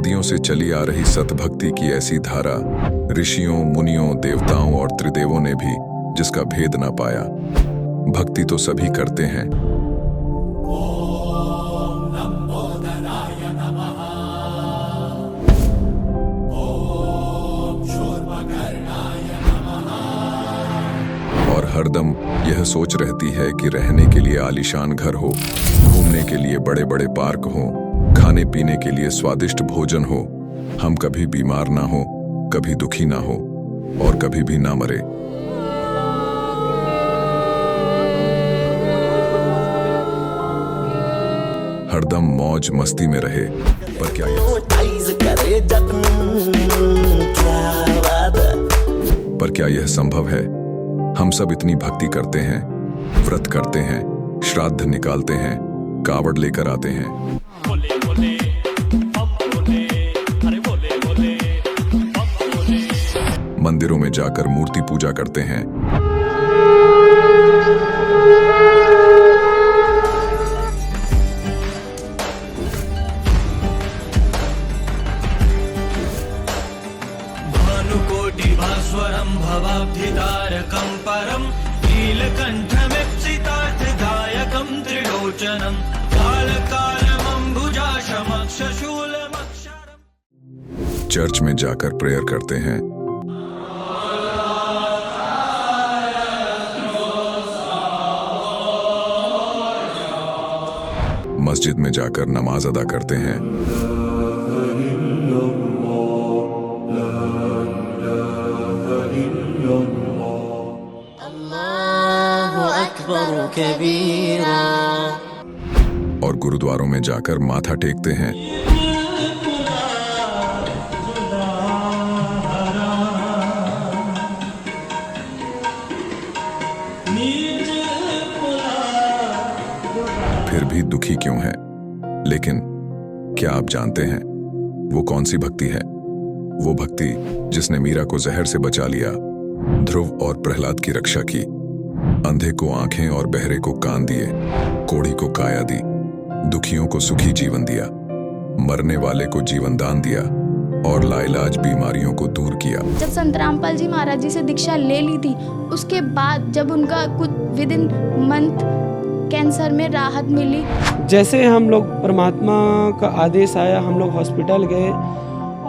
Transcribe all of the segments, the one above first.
सदियों से चली आ रही सतभक्ति की ऐसी धारा, ऋषियों, मुनियों, देवताओं और त्रिदेवों ने भी जिसका भेद ना पाया। भक्ति तो सभी करते हैं, और हरदम यह सोच रहती है कि रहने के लिए आलीशान घर हो, घूमने के लिए बड़े बड़े पार्क हो, खाने पीने के लिए स्वादिष्ट भोजन हो, हम कभी बीमार ना हो, कभी दुखी ना हो और कभी भी ना मरे। हरदम मौज मस्ती में रहे। पर क्या यह संभव है? हम सब इतनी भक्ति करते हैं, व्रत करते हैं, श्राद्ध निकालते हैं, कावड़ लेकर आते हैं, बोले बोले, बोले, अरे बोले बोले, बोले। मंदिरों में जाकर मूर्ति पूजा करते हैं, भानुकोटिभास्वरं भवाब्धितारकं परं नीलकण्ठमीप्सितार्थदायकं त्रिलोचनं कालकालमम्बुजाशमक्षशूलमक्षरम्। चर्च में जाकर प्रेयर करते हैं, मस्जिद में जाकर नमाज अदा करते हैं, और गुरुद्वारों में जाकर माथा टेकते हैं, फिर भी दुखी क्यों हैं? लेकिन क्या आप जानते हैं वो कौन सी भक्ति है? वो भक्ति जिसने मीरा को जहर से बचा लिया, ध्रुव और प्रहलाद की रक्षा की, अंधे को आंखें और बहरे को कान दिए, कोढ़ी को काया दी, दुखियों को सुखी जीवन दिया, मरने वाले को जीवन दान दिया और लाइलाज बीमारियों को दूर किया। जब संत रामपाल जी महाराज जी से दीक्षा ले ली थी, उसके बाद जब उनका कुछ विद इन मंथ कैंसर में राहत मिली। जैसे हम लोग परमात्मा का आदेश आया, हम लोग हॉस्पिटल गए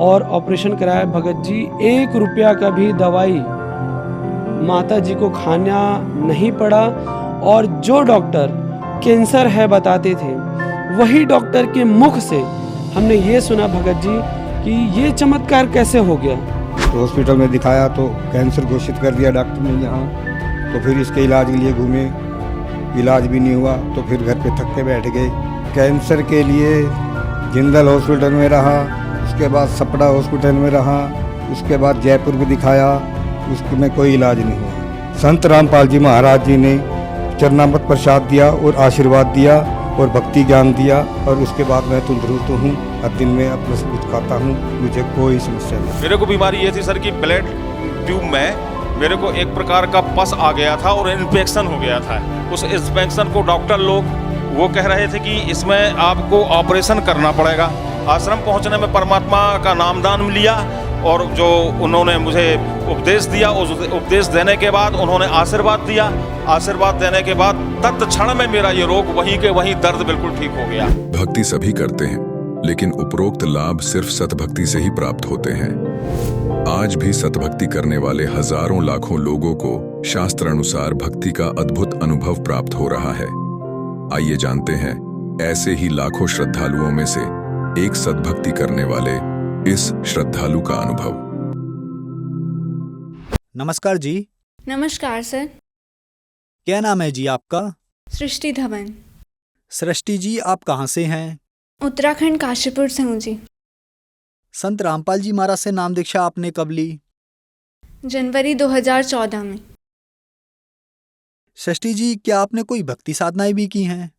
और ऑपरेशन कराया। भगत जी 1 रुपया का भी दवाई माता जी को खाना नहीं पड़ा, और जो डॉक्टर कैंसर है बताते थे, वही डॉक्टर के मुख से हमने ये सुना भगत जी कि ये चमत्कार कैसे हो गया। तो हॉस्पिटल में दिखाया तो कैंसर घोषित कर दिया डॉक्टर ने यहाँ। तो फिर इसके इलाज के लिए घूमे, इलाज भी नहीं हुआ, तो फिर घर पे थक के बैठ गए। कैंसर के लिए जिंदल हॉस्पिटल में रहा, उसके बाद सपड़ा हॉस्पिटल में रहा, उसके बाद जयपुर में दिखाया, उसमें कोई इलाज नहीं हुआ। संत रामपाल जी महाराज जी ने चरणामृत प्रसाद दिया और आशीर्वाद दिया और भक्ति ज्ञान दिया, और उसके बाद मैं तंदुरुस्त हूँ। हर दिन में अपना सब कुछ खाता हूँ, मुझे कोई समस्या नहीं। मेरे को बीमारी ये थी सर कि ब्लड ट्यूब में मेरे को एक प्रकार का पस आ गया था और इन्फेक्शन हो गया था। उस इन्फेक्शन को डॉक्टर लोग वो कह रहे थे कि इसमें आपको ऑपरेशन करना पड़ेगा। आश्रम पहुंचने में परमात्मा का नामदान लिया और जो उन्होंने मुझे उपदेश दिया, उस उपदेश देने के बाद उन्होंने आशीर्वाद दिया। आशीर्वाद देने के बाद तत्क्षण में मेरा ये रोग वहीं के वहीं दर्द बिल्कुल ठीक हो गया। भक्ति सभी करते हैं, लेकिन उपरोक्त लाभ सिर्फ सतभक्ति से ही प्राप्त होते हैं। आज भी सतभक्ति करने वाले हजारों लाखों लोगों को शास्त्र अनुसार भक्ति का अद्भुत अनुभव प्राप्त हो रहा है। आइए जानते हैं ऐसे ही लाखों श्रद्धालुओं में से एक सतभक्ति करने वाले इस श्रद्धालु का अनुभव। नमस्कार जी। नमस्कार सर। क्या नाम है जी आपका? सृष्टि धवन। सृष्टि जी, आप कहाँ से हैं? उत्तराखंड काशीपुर से हूँ जी। संत रामपाल जी महाराज से नाम दीक्षा आपने कब ली? जनवरी 2014 में। सृष्टि जी, क्या आपने कोई भक्ति साधनाएं भी की हैं?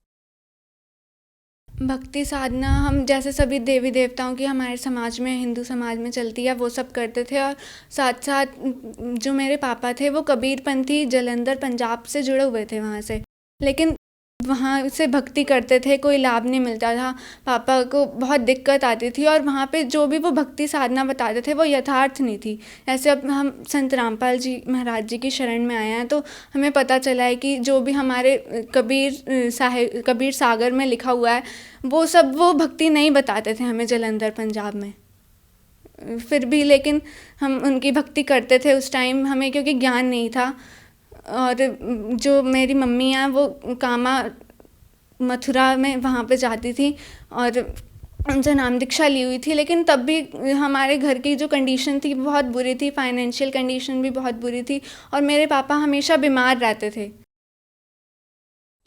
भक्ति साधना हम जैसे सभी देवी देवताओं की हमारे समाज में, हिंदू समाज में चलती है, वो सब करते थे। और साथ साथ जो मेरे पापा थे वो कबीरपंथी, जलंधर पंजाब से जुड़े हुए थे वहाँ से। लेकिन वहाँ से भक्ति करते थे, कोई लाभ नहीं मिलता था, पापा को बहुत दिक्कत आती थी और वहाँ पे जो भी वो भक्ति साधना बताते थे वो यथार्थ नहीं थी। ऐसे अब हम संत रामपाल जी महाराज जी की शरण में आए हैं तो हमें पता चला है कि जो भी हमारे कबीर सागर में लिखा हुआ है वो सब वो भक्ति नहीं बताते थे हमें जलंधर पंजाब में। फिर भी लेकिन हम उनकी भक्ति करते थे उस टाइम, हमें क्योंकि ज्ञान नहीं था। और जो मेरी मम्मी हैं वो कामा मथुरा में वहाँ पे जाती थी और उनसे नाम दीक्षा ली हुई थी, लेकिन तब भी हमारे घर की जो कंडीशन थी बहुत बुरी थी, फाइनेंशियल कंडीशन भी बहुत बुरी थी और मेरे पापा हमेशा बीमार रहते थे।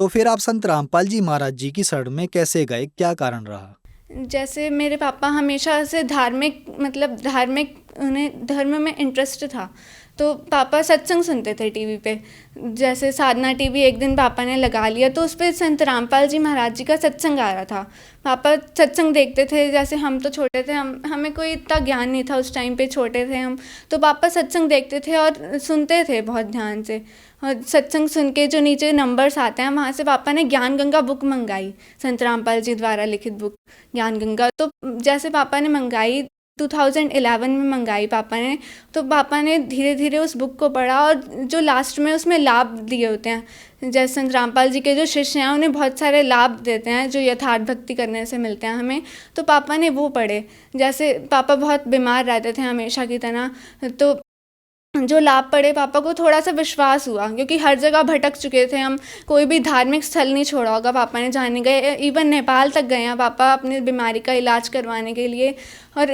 तो फिर आप संत रामपाल जी महाराज जी की शरण में कैसे गए, क्या कारण रहा? जैसे मेरे पापा हमेशा से धार्मिक उन्हें धर्म में इंटरेस्ट था, तो पापा सत्संग सुनते थे टीवी पे। जैसे साधना टीवी एक दिन पापा ने लगा लिया तो उस पर संत रामपाल जी महाराज जी का सत्संग आ रहा था। पापा सत्संग देखते थे, जैसे हम तो छोटे थे, हमें कोई इतना ज्ञान नहीं था उस टाइम पे, छोटे थे हम, तो पापा सत्संग देखते थे और सुनते थे बहुत ध्यान से। और सत्संग सुन के जो नीचे नंबर्स आते हैं वहाँ से पापा ने ज्ञान गंगा बुक मंगाई, संत रामपाल जी द्वारा लिखित बुक ज्ञान गंगा। तो जैसे पापा ने मंगाई 2011 में मंगाई पापा ने, तो पापा ने धीरे धीरे उस बुक को पढ़ा और जो लास्ट में उसमें लाभ दिए होते हैं, जैसे संत रामपाल जी के जो शिष्य हैं उन्हें बहुत सारे लाभ देते हैं जो यथार्थ भक्ति करने से मिलते हैं हमें, तो पापा ने वो पढ़े। जैसे पापा बहुत बीमार रहते थे हमेशा की तरह, तो जो लाभ पड़े पापा को थोड़ा सा विश्वास हुआ, क्योंकि हर जगह भटक चुके थे हम, कोई भी धार्मिक स्थल नहीं छोड़ा होगा पापा ने, जाने गए, इवन नेपाल तक गए हैं पापा अपनी बीमारी का इलाज करवाने के लिए। और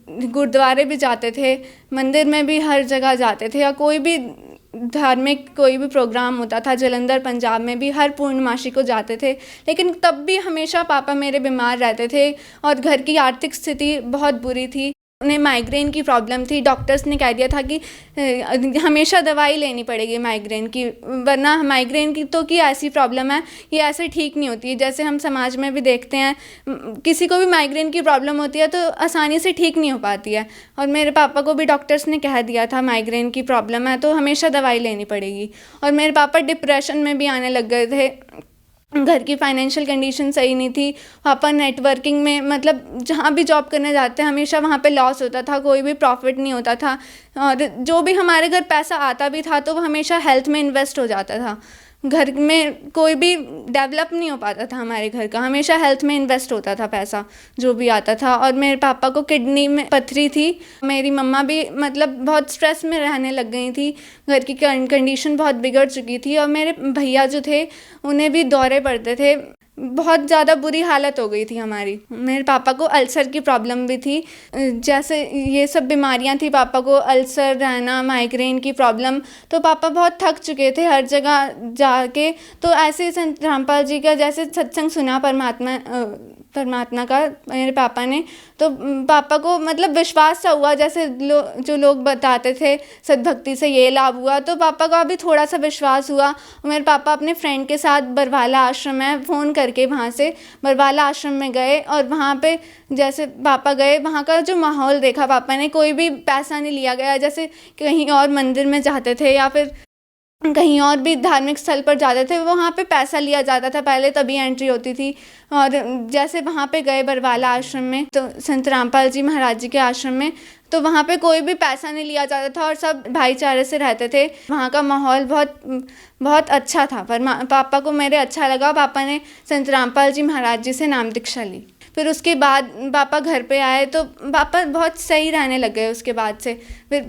गुरुद्वारे भी जाते थे, मंदिर में भी हर जगह जाते थे, या कोई भी धार्मिक कोई भी प्रोग्राम होता था जलंधर पंजाब में भी हर पूर्णमासी को जाते थे। लेकिन तब भी हमेशा पापा मेरे बीमार रहते थे और घर की आर्थिक स्थिति बहुत बुरी थी, उन्हें माइग्रेन की प्रॉब्लम थी। डॉक्टर्स ने कह दिया था कि हमेशा दवाई लेनी पड़ेगी माइग्रेन की, वरना माइग्रेन की तो की ऐसी प्रॉब्लम है ये ऐसे ठीक नहीं होती है। जैसे हम समाज में भी देखते हैं किसी को भी माइग्रेन की प्रॉब्लम होती है तो आसानी से ठीक नहीं हो पाती है, और मेरे पापा को भी डॉक्टर्स ने कह दिया था माइग्रेन की प्रॉब्लम है तो हमेशा दवाई लेनी पड़ेगी। और मेरे पापा डिप्रेशन में भी आने लग गए थे, घर की फाइनेंशियल कंडीशन सही नहीं थी। पापा नेटवर्किंग में, मतलब जहाँ भी जॉब करने जाते हैं हमेशा वहाँ पे लॉस होता था, कोई भी प्रॉफिट नहीं होता था, और जो भी हमारे घर पैसा आता भी था तो वो हमेशा हेल्थ में इन्वेस्ट हो जाता था। घर में कोई भी डेवलप नहीं हो पाता था हमारे घर का, हमेशा हेल्थ में इन्वेस्ट होता था पैसा जो भी आता था। और मेरे पापा को किडनी में पथरी थी, मेरी मम्मा भी मतलब बहुत स्ट्रेस में रहने लग गई थी, घर की कंडीशन बहुत बिगड़ चुकी थी। और मेरे भैया जो थे उन्हें भी दौरे पड़ते थे, बहुत ज़्यादा बुरी हालत हो गई थी हमारी। मेरे पापा को अल्सर की प्रॉब्लम भी थी, जैसे ये सब बीमारियां थी पापा को, अल्सर रहना, माइग्रेन की प्रॉब्लम, तो पापा बहुत थक चुके थे हर जगह जाके। तो ऐसे संत रामपाल जी का जैसे सत्संग सुना परमात्मा का मेरे पापा ने, तो पापा को मतलब विश्वास सा हुआ, जैसे जो लोग बताते थे सद्भक्ति से ये लाभ हुआ, तो पापा का भी थोड़ा सा विश्वास हुआ। मेरे पापा अपने फ्रेंड के साथ बरवाला आश्रम है, फ़ोन करके वहाँ से बरवाला आश्रम में गए, और वहाँ पे जैसे पापा गए, वहाँ का जो माहौल देखा पापा ने, कोई भी पैसा नहीं लिया गया, जैसे कहीं और मंदिर में जाते थे या फिर कहीं और भी धार्मिक स्थल पर जाते थे वहाँ पे पैसा लिया जाता था पहले, तभी एंट्री होती थी। और जैसे वहाँ पे गए बरवाला आश्रम में, तो संत रामपाल जी महाराज जी के आश्रम में, तो वहाँ पे कोई भी पैसा नहीं लिया जाता था और सब भाईचारे से रहते थे। वहाँ का माहौल बहुत अच्छा था, पर पापा को मेरे अच्छा लगा। पापा ने संत रामपाल जी महाराज जी से नाम दीक्षा ली। फिर उसके बाद पापा घर पे आए तो पापा बहुत सही रहने लग गए उसके बाद से। फिर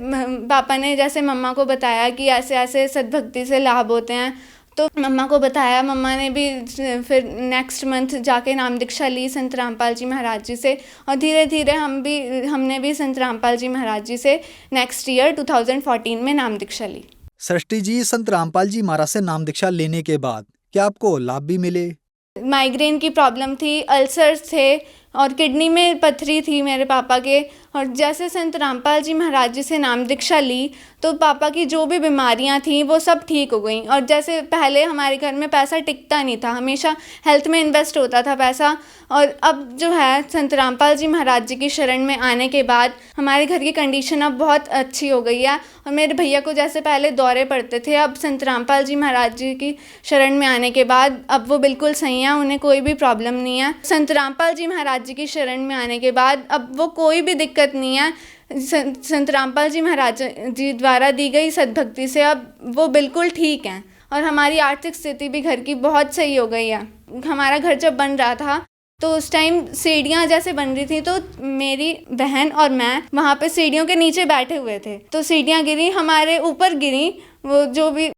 पापा ने जैसे मम्मा को बताया कि ऐसे ऐसे सद्भक्ति से लाभ होते हैं, तो मम्मा को बताया। मम्मा ने भी फिर नेक्स्ट मंथ जाके नाम दीक्षा ली संत रामपाल जी महाराज जी से, और धीरे धीरे हमने भी संत रामपाल जी महाराज जी से नेक्स्ट ईयर 2014 में नाम दीक्षा ली। सृष्टि जी, संत रामपाल जी महाराज से नाम दीक्षा लेने के बाद क्या आपको लाभ भी मिले? माइग्रेन की प्रॉब्लम थी, अल्सर्स थे और किडनी में पथरी थी मेरे पापा के, और जैसे संत रामपाल जी महाराज जी से नाम दीक्षा ली तो पापा की जो भी बीमारियां थी वो सब ठीक हो गई। और जैसे पहले हमारे घर में पैसा टिकता नहीं था, हमेशा हेल्थ में इन्वेस्ट होता था पैसा, और अब जो है संत रामपाल जी महाराज जी की शरण में आने के बाद हमारे घर की कंडीशन अब बहुत अच्छी हो गई है। और मेरे भैया को जैसे पहले दौरे पड़ते थे, अब संत रामपाल जी महाराज जी की शरण में आने के बाद अब वो बिल्कुल सही हैं, उन्हें कोई भी प्रॉब्लम नहीं है। संत रामपाल जी महाराज जी की शरण में आने के बाद अब वो कोई भी दिक्कत नहीं है। संत रामपाल जी महाराज जी द्वारा दी गई सद्भक्ति से अब वो बिल्कुल ठीक हैं और हमारी आर्थिक स्थिति भी घर की बहुत सही हो गई है। हमारा घर जब बन रहा था तो उस टाइम सीढ़ियाँ जैसे बन रही थी तो मेरी बहन और मैं वहाँ पे सीढ़ियों के नीचे बैठे हुए थे, तो सीढ़ियाँ गिरी, हमारे ऊपर गिरी, वो जो भी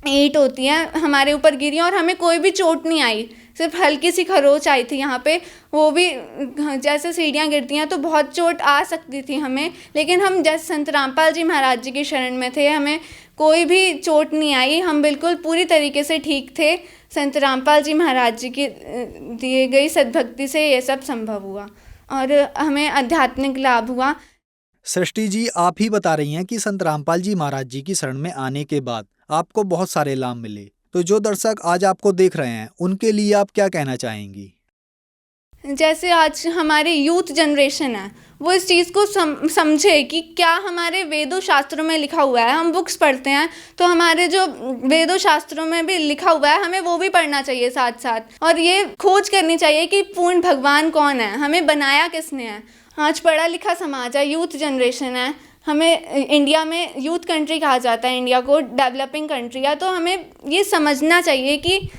ईंट होती है हमारे ऊपर गिरी और हमें कोई भी चोट नहीं आई, सिर्फ हल्की सी खरोच आई थी यहाँ पे। वो भी जैसे सीढ़ियाँ गिरती हैं तो बहुत चोट आ सकती थी हमें, लेकिन हम जैसे संत रामपाल जी महाराज जी की शरण में थे, हमें कोई भी चोट नहीं आई, हम बिल्कुल पूरी तरीके से ठीक थे। संत रामपाल जी महाराज जी की दिए गई सद्भक्ति से ये सब संभव हुआ और हमें आध्यात्मिक लाभ हुआ। सृष्टि जी, आप ही बता रही हैं कि संत रामपाल जी महाराज जी की शरण में आने के बाद आपको बहुत सारे लाभ मिले, तो जो दर्शक आज आपको देख रहे हैं उनके लिए आप क्या कहना चाहेंगी? जैसे आज हमारे यूथ जनरेशन है वो इस चीज़ को समझे कि क्या हमारे वेदों शास्त्रों में लिखा हुआ है। हम बुक्स पढ़ते हैं तो हमारे जो वेदों शास्त्रों में भी लिखा हुआ है हमें वो भी पढ़ना चाहिए साथ साथ, और ये खोज करनी चाहिए कि पूर्ण भगवान कौन है, हमें बनाया किसने है। आज पढ़ा लिखा समाज है, यूथ जनरेशन है, हमें इंडिया में यूथ कंट्री कहा जाता है, इंडिया को डेवलपिंग कंट्री है, तो हमें ये समझना चाहिए कि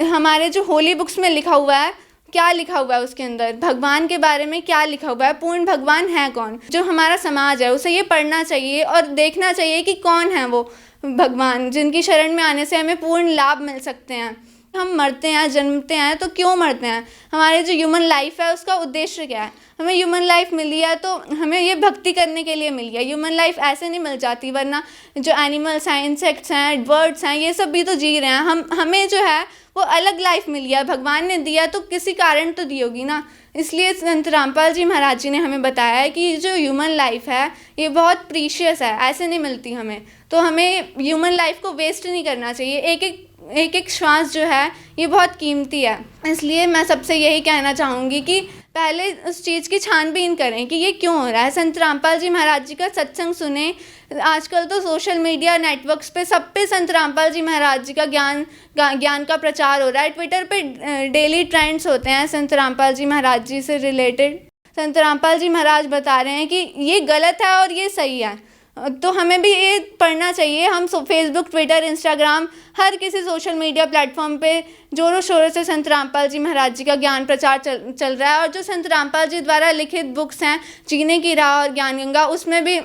हमारे जो होली बुक्स में लिखा हुआ है क्या लिखा हुआ है, उसके अंदर भगवान के बारे में क्या लिखा हुआ है, पूर्ण भगवान है कौन। जो हमारा समाज है उसे ये पढ़ना चाहिए और देखना चाहिए कि कौन है वो भगवान जिनकी शरण में आने से हमें पूर्ण लाभ मिल सकते हैं। हम मरते हैं, जन्मते हैं तो क्यों मरते हैं, हमारे जो ह्यूमन लाइफ है उसका उद्देश्य क्या है। हमें ह्यूमन लाइफ मिली है तो हमें ये भक्ति करने के लिए मिली है। ह्यूमन लाइफ ऐसे नहीं मिल जाती, वरना जो एनिमल्स हैं, इंसेक्ट्स हैं, बर्ड्स हैं, ये सब भी तो जी रहे हैं। हमें जो है वो अलग लाइफ मिली है, भगवान ने दिया तो किसी कारण तो दी होगी ना। इसलिए संत रामपाल जी महाराज जी ने हमें बताया है कि जो ह्यूमन लाइफ है ये बहुत प्रीशियस है, ऐसे नहीं मिलती हमें, तो हमें ह्यूमन लाइफ को वेस्ट नहीं करना चाहिए। एक एक श्वास जो है ये बहुत कीमती है। इसलिए मैं सबसे यही कहना चाहूँगी कि पहले उस चीज़ की छानबीन करें कि ये क्यों हो रहा है। संत रामपाल जी महाराज जी का सत्संग सुने। आजकल तो सोशल मीडिया नेटवर्क्स पे सब पे संत रामपाल जी महाराज जी का ज्ञान का प्रचार हो रहा है। ट्विटर पे डेली ट्रेंड्स होते हैं संत रामपाल जी महाराज जी से रिलेटेड। संत रामपाल जी महाराज बता रहे हैं कि ये गलत है और ये सही है, तो हमें भी ये पढ़ना चाहिए। हम फेसबुक, ट्विटर, इंस्टाग्राम, हर किसी सोशल मीडिया प्लेटफॉर्म पे जोरों शोरों से संत रामपाल जी महाराज जी का ज्ञान प्रचार चल रहा है। और जो संत रामपाल जी द्वारा लिखित बुक्स हैं, जीने की राह और ज्ञान गंगा, उसमें भी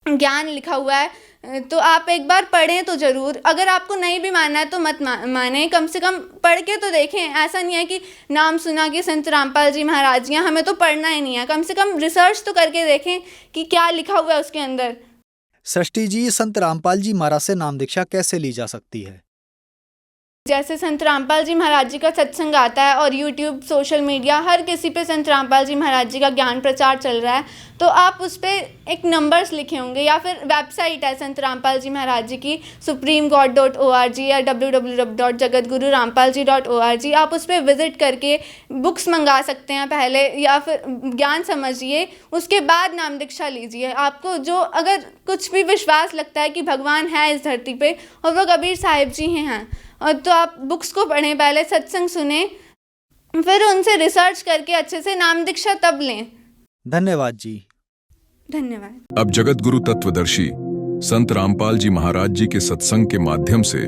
ज्ञान लिखा हुआ है, तो आप एक बार पढ़ें तो ज़रूर। अगर आपको नहीं भी मानना है तो मत माने, कम से कम पढ़ के तो देखें। ऐसा नहीं है कि नाम सुना कि संत रामपाल जी महाराज जी हमें तो पढ़ना ही नहीं है, कम से कम रिसर्च तो करके देखें कि क्या लिखा हुआ है उसके अंदर। सृष्टि जी, संत रामपाल जी महाराज से नाम दीक्षा कैसे ली जा सकती है? जैसे संत रामपाल जी महाराज जी का सत्संग आता है और यूट्यूब, सोशल मीडिया, हर किसी पे संत रामपाल जी महाराज जी का ज्ञान प्रचार चल रहा है, तो आप उस पर एक नंबर्स लिखे होंगे, या फिर वेबसाइट है संत रामपाल जी महाराज जी की supremegod.org या www.jagatgururampalji.org। आप उस पर विज़िट करके बुक्स मंगा सकते हैं पहले, या फिर ज्ञान समझिए, उसके बाद नाम दीक्षा लीजिए। आपको जो अगर कुछ भी विश्वास लगता है कि भगवान है इस धरती पे और वो कबीर साहिब जी हैं, और तो आप बुक्स को पढ़ें, पहले सत्संग सुने, फिर उनसे रिसर्च करके अच्छे से नाम दीक्षा तब लें। धन्यवाद जी। धन्यवाद। अब जगत गुरु तत्वदर्शी संत रामपाल जी महाराज जी के सत्संग के माध्यम से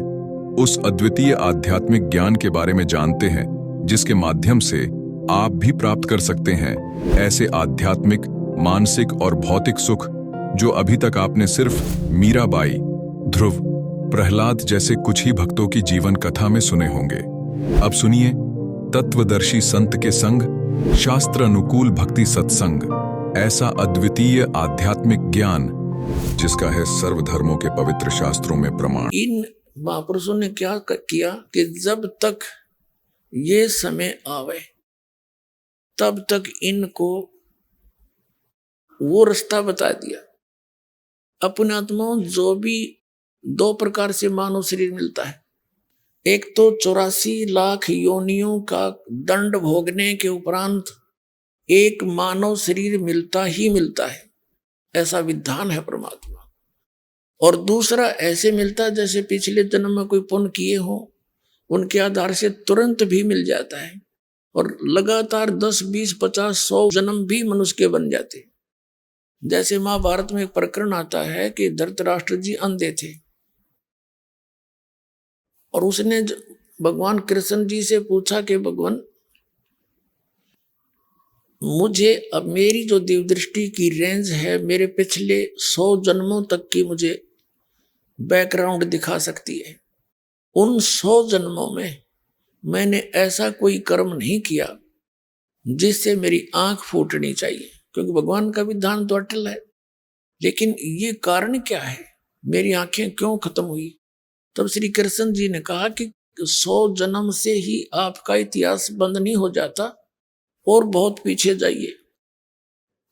उस अद्वितीय आध्यात्मिक ज्ञान के बारे में जानते हैं जिसके माध्यम से आप भी प्राप्त कर सकते हैं ऐसे आध्यात्मिक, मानसिक और भौतिक सुख जो अभी तक आपने सिर्फ मीराबाई, ध्रुव, प्रहलाद जैसे कुछ ही भक्तों की जीवन कथा में सुने होंगे। अब सुनिए तत्वदर्शी संत के संग शास्त्र अनुकूल भक्ति सत्संग, ऐसा अद्वितीय आध्यात्मिक ज्ञान जिसका है सर्वधर्मों के पवित्र शास्त्रों में प्रमाण। इन महापुरुषों ने क्या किया कि जब तक ये समय आवे तब तक इनको वो रास्ता बता दिया। अपने आत्माओं जो भी 2 प्रकार से मानव शरीर मिलता है, एक तो 84 लाख योनियों का दंड भोगने के उपरांत एक मानव शरीर मिलता ही मिलता है, ऐसा विधान है परमात्मा। और दूसरा ऐसे मिलता है जैसे पिछले जन्म में कोई पुण्य किए हो, उनके आधार से तुरंत भी मिल जाता है, और लगातार 10, 20, 50, 100 जन्म भी मनुष्य के बन जाते। जैसे महाभारत में एक प्रकरण आता है कि धृतराष्ट्र जी अंधे थे, और उसने भगवान कृष्ण जी से पूछा कि भगवान, मुझे अब मेरी जो दिव्य दृष्टि की रेंज है, मेरे पिछले 100 जन्मों तक की मुझे बैकग्राउंड दिखा सकती है। उन 100 जन्मों में मैंने ऐसा कोई कर्म नहीं किया जिससे मेरी आंख फूटनी चाहिए, क्योंकि भगवान का विधान तो अटल है। लेकिन ये कारण क्या है, मेरी आंखें क्यों खत्म हुई? तब श्री कृष्ण जी ने कहा कि 100 जन्म से ही आपका इतिहास बंद नहीं हो जाता, और बहुत पीछे जाइए।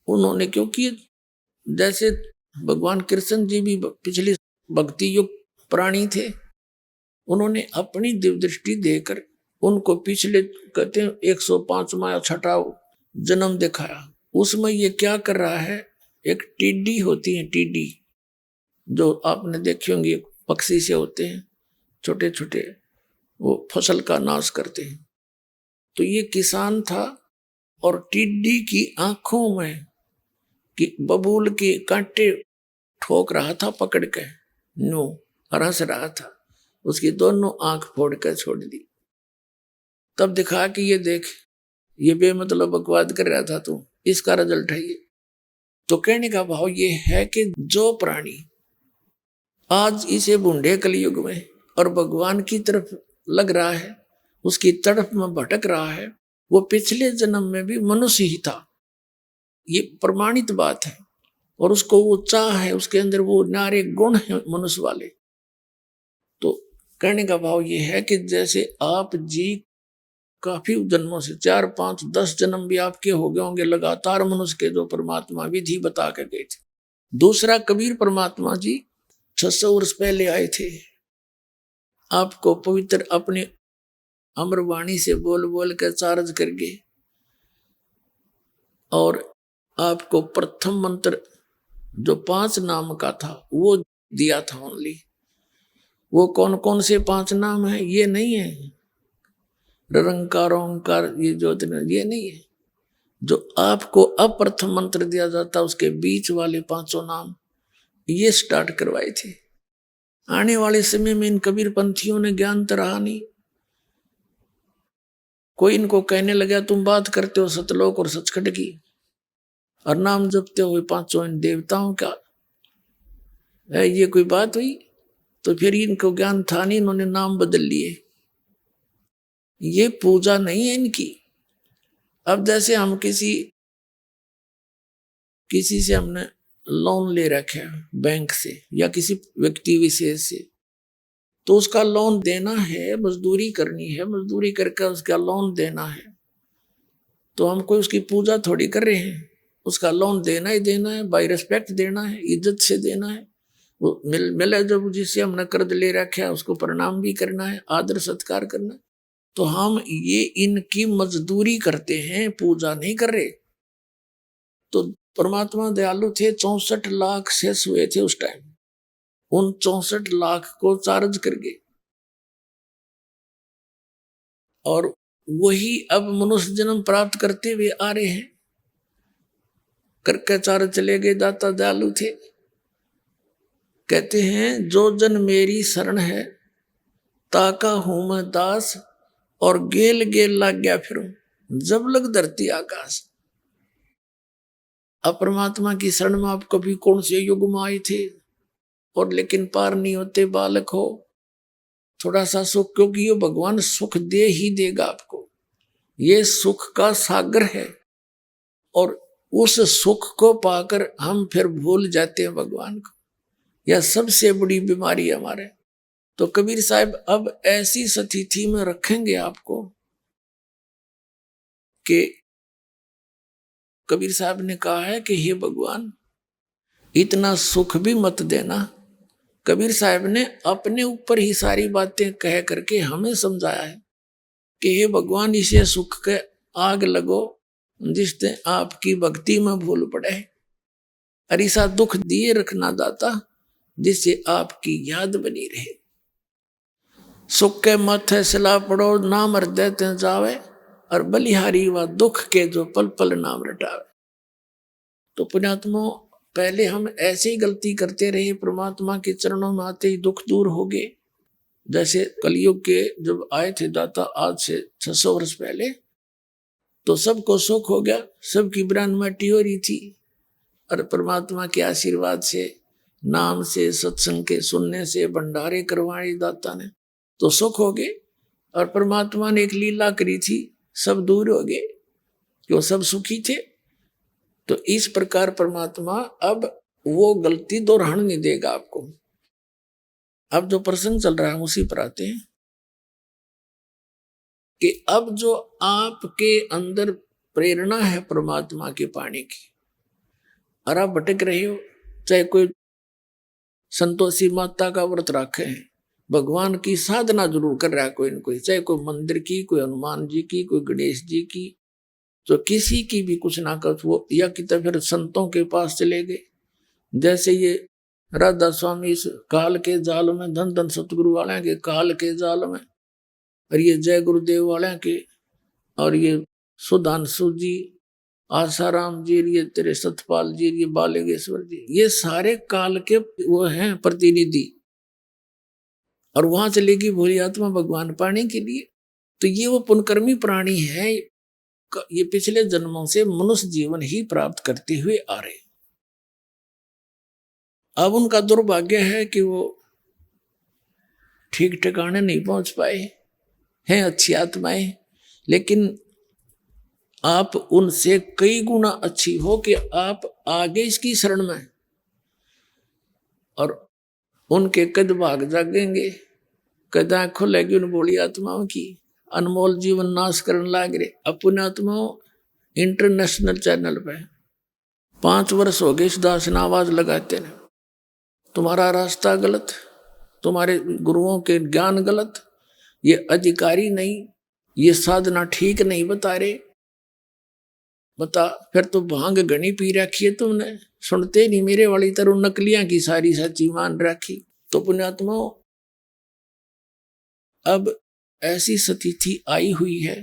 उन्होंने, क्योंकि जैसे भगवान कृष्ण जी भी पिछली भक्ति युक्त प्राणी थे, उन्होंने अपनी दिव्य दृष्टि देकर उनको पिछले, कहते हैं 105वां या 6वां जन्म दिखाया। उसमें ये क्या कर रहा है, एक टिड्डी होती है, टिड्डी जो आपने देखी होंगी, पक्षी से होते हैं, छोटे छोटे, वो फसल का नाश करते हैं। तो ये किसान था, और टिड्डी की आंखों में कि बबूल के कांटे ठोक रहा था पकड़ के, नो हंस रहा था, उसकी दोनों आंख फोड़ कर छोड़ दी। तब दिखा कि ये देख, ये बेमतलब बकवाद कर रहा था तू, इसका रिजल्ट है ये। तो कहने का भाव ये है कि जो प्राणी आज इसे बूढ़े कलयुग में और भगवान की तरफ लग रहा है, उसकी तरफ में भटक रहा है, वो पिछले जन्म में भी मनुष्य ही था, ये प्रमाणित बात है। और उसको वो चाह है, उसके अंदर वो नारे गुण है मनुष्य वाले। तो कहने का भाव ये है कि जैसे आप जी काफी जन्मों से 4, 5, 10 जन्म भी आपके हो गए होंगे लगातार मनुष्य के, जो परमात्मा विधि बता के गए थे। दूसरा, कबीर परमात्मा जी 600 वर्ष पहले आए थे, आपको पवित्र अपने अमरवाणी से बोल बोल कर चार्ज करके, और आपको प्रथम मंत्र जो 5 नाम का था वो दिया था ओनली। वो कौन कौन से 5 नाम है, ये नहीं है निरंकार ओंकार, ये जो ये नहीं है। जो आपको अप्रथम मंत्र दिया जाता, उसके बीच वाले 5 नाम ये स्टार्ट करवाए थे। आने वाले समय में इन कबीर पंथियों ने ज्ञान तो रहा नहीं, कोई इनको कहने लगा तुम बात करते हो सतलोक और सचखंड की, और नाम जपते हुए 5 इन देवताओं का, ये कोई बात हुई? तो फिर इनको ज्ञान था नहीं, इन्होंने नाम बदल लिए। ये पूजा नहीं है इनकी। अब जैसे हम किसी से हमने लोन ले रखा है बैंक से या किसी व्यक्ति विशेष से, तो उसका लोन देना है, मजदूरी करनी है, मजदूरी करके उसका लोन देना है। तो हम कोई उसकी पूजा थोड़ी कर रहे हैं, उसका लोन देना ही देना है, बाय रिस्पेक्ट देना है, इज्जत से देना है। वो मिला जब जिससे हमने कर्ज ले रखा है उसको प्रणाम भी करना है, आदर सत्कार करना है। तो हम ये इनकी मजदूरी करते हैं, पूजा नहीं कर रहे। तो परमात्मा दयालु थे, 64 लाख शेष हुए थे उस टाइम, उन 64 लाख को चार्ज करके, और वही अब मनुष्य जन्म प्राप्त करते हुए आ रहे हैं। करके चार्ज चले गए, दाता दयालु थे। कहते हैं जो जन मेरी शरण है, ताका हूं मैं दास, और गेल गेल लग गया फिरूं, जब लग धरती आकाश। अब परमात्मा की शरण में आप कभी कौन से युग में आए थे, और लेकिन पार नहीं होते, बालक हो, थोड़ा सा सुख, क्योंकि ये भगवान सुख दे ही देगा आपको, ये सुख का सागर है। और उस सुख को पाकर हम फिर भूल जाते हैं भगवान को, यह सबसे बड़ी बीमारी है हमारे। तो कबीर साहब अब ऐसी स्थिति में रखेंगे आपको कि कबीर साहब ने कहा है कि हे भगवान, इतना सुख भी मत देना। कबीर साहब ने अपने ऊपर ही सारी बातें कह करके हमें समझाया है कि हे भगवान, इसे सुख के आग लगो जिससे आपकी भक्ति में भूल पड़े, और ऐसा दुख दिए रखना दाता जिससे आपकी याद बनी रहे। सुख के माथे सिला पड़ो, नाम हृदय ते जावे, और बलिहारी व दुख के जो पल पल नाम रटावे। तो पुण्यात्मा, पहले हम ऐसे ही गलती करते रहे, परमात्मा के चरणों में आते ही दुख दूर हो गए। जैसे कलयुग के जब आए थे दाता आज से 600 वर्ष पहले, तो सबको सुख हो गया, सबकी ब्रान माटी हो रही थी, और परमात्मा के आशीर्वाद से, नाम से, सत्संग के सुनने से, भंडारे करवाए दाता ने, तो सुख हो गए। और परमात्मा ने एक लीला करी थी, सब दूर हो गए, क्यों सब सुखी थे। तो इस प्रकार परमात्मा अब वो गलती दोहराने नहीं देगा आपको। अब जो प्रसंग चल रहा है उसी पर आते हैं कि अब जो आपके अंदर प्रेरणा है परमात्मा के पाने की, और आप भटक रहे हो, चाहे कोई संतोषी माता का व्रत रखे हैं, भगवान की साधना जरूर कर रहा है कोई न कोई, चाहे कोई मंदिर की, कोई हनुमान जी की, कोई गणेश जी की, तो किसी की भी कुछ ना कर वो, या कि तो फिर संतों के पास चले गए। जैसे ये राधा स्वामी इस काल के जाल में, धन धन सतगुरु वाले के काल के जाल में, और ये जय गुरुदेव वाले के, और ये सुधांशु जी, आसाराम जी, ये तेरे सतपाल जी, ये बालेश्वर जी, ये सारे काल के वो हैं प्रतिनिधि, और वहां चलेगी भोली आत्मा भगवान पाने के लिए। तो ये वो पुनकर्मी प्राणी है, ये पिछले जन्मों से मनुष्य जीवन ही प्राप्त करते हुए आ रहे। अब उनका दुर्भाग्य है कि वो ठीक ठिकाने नहीं पहुंच पाए हैं, अच्छी आत्माएं, लेकिन आप उनसे कई गुना अच्छी हो कि आप आगे इसकी शरण में, और उनके कद भाग जागेंगे, कदा खुलेगी उन बोली आत्माओं की, अनमोल जीवन नाश करने लाग रहे। अपने आत्माओं इंटरनेशनल चैनल पे 5 वर्ष हो गए इस दास ने आवाज लगाते ने, तुम्हारा रास्ता गलत, तुम्हारे गुरुओं के ज्ञान गलत, ये अधिकारी नहीं, ये साधना ठीक नहीं बता रहे। बता, फिर तो भांग घनी पी रखी है तुमने, सुनते नहीं मेरे वाली तरह, नकलियां की सारी सच्ची मान रखी। तो पुण्यात्माओं, अब ऐसी स्थिति आई हुई है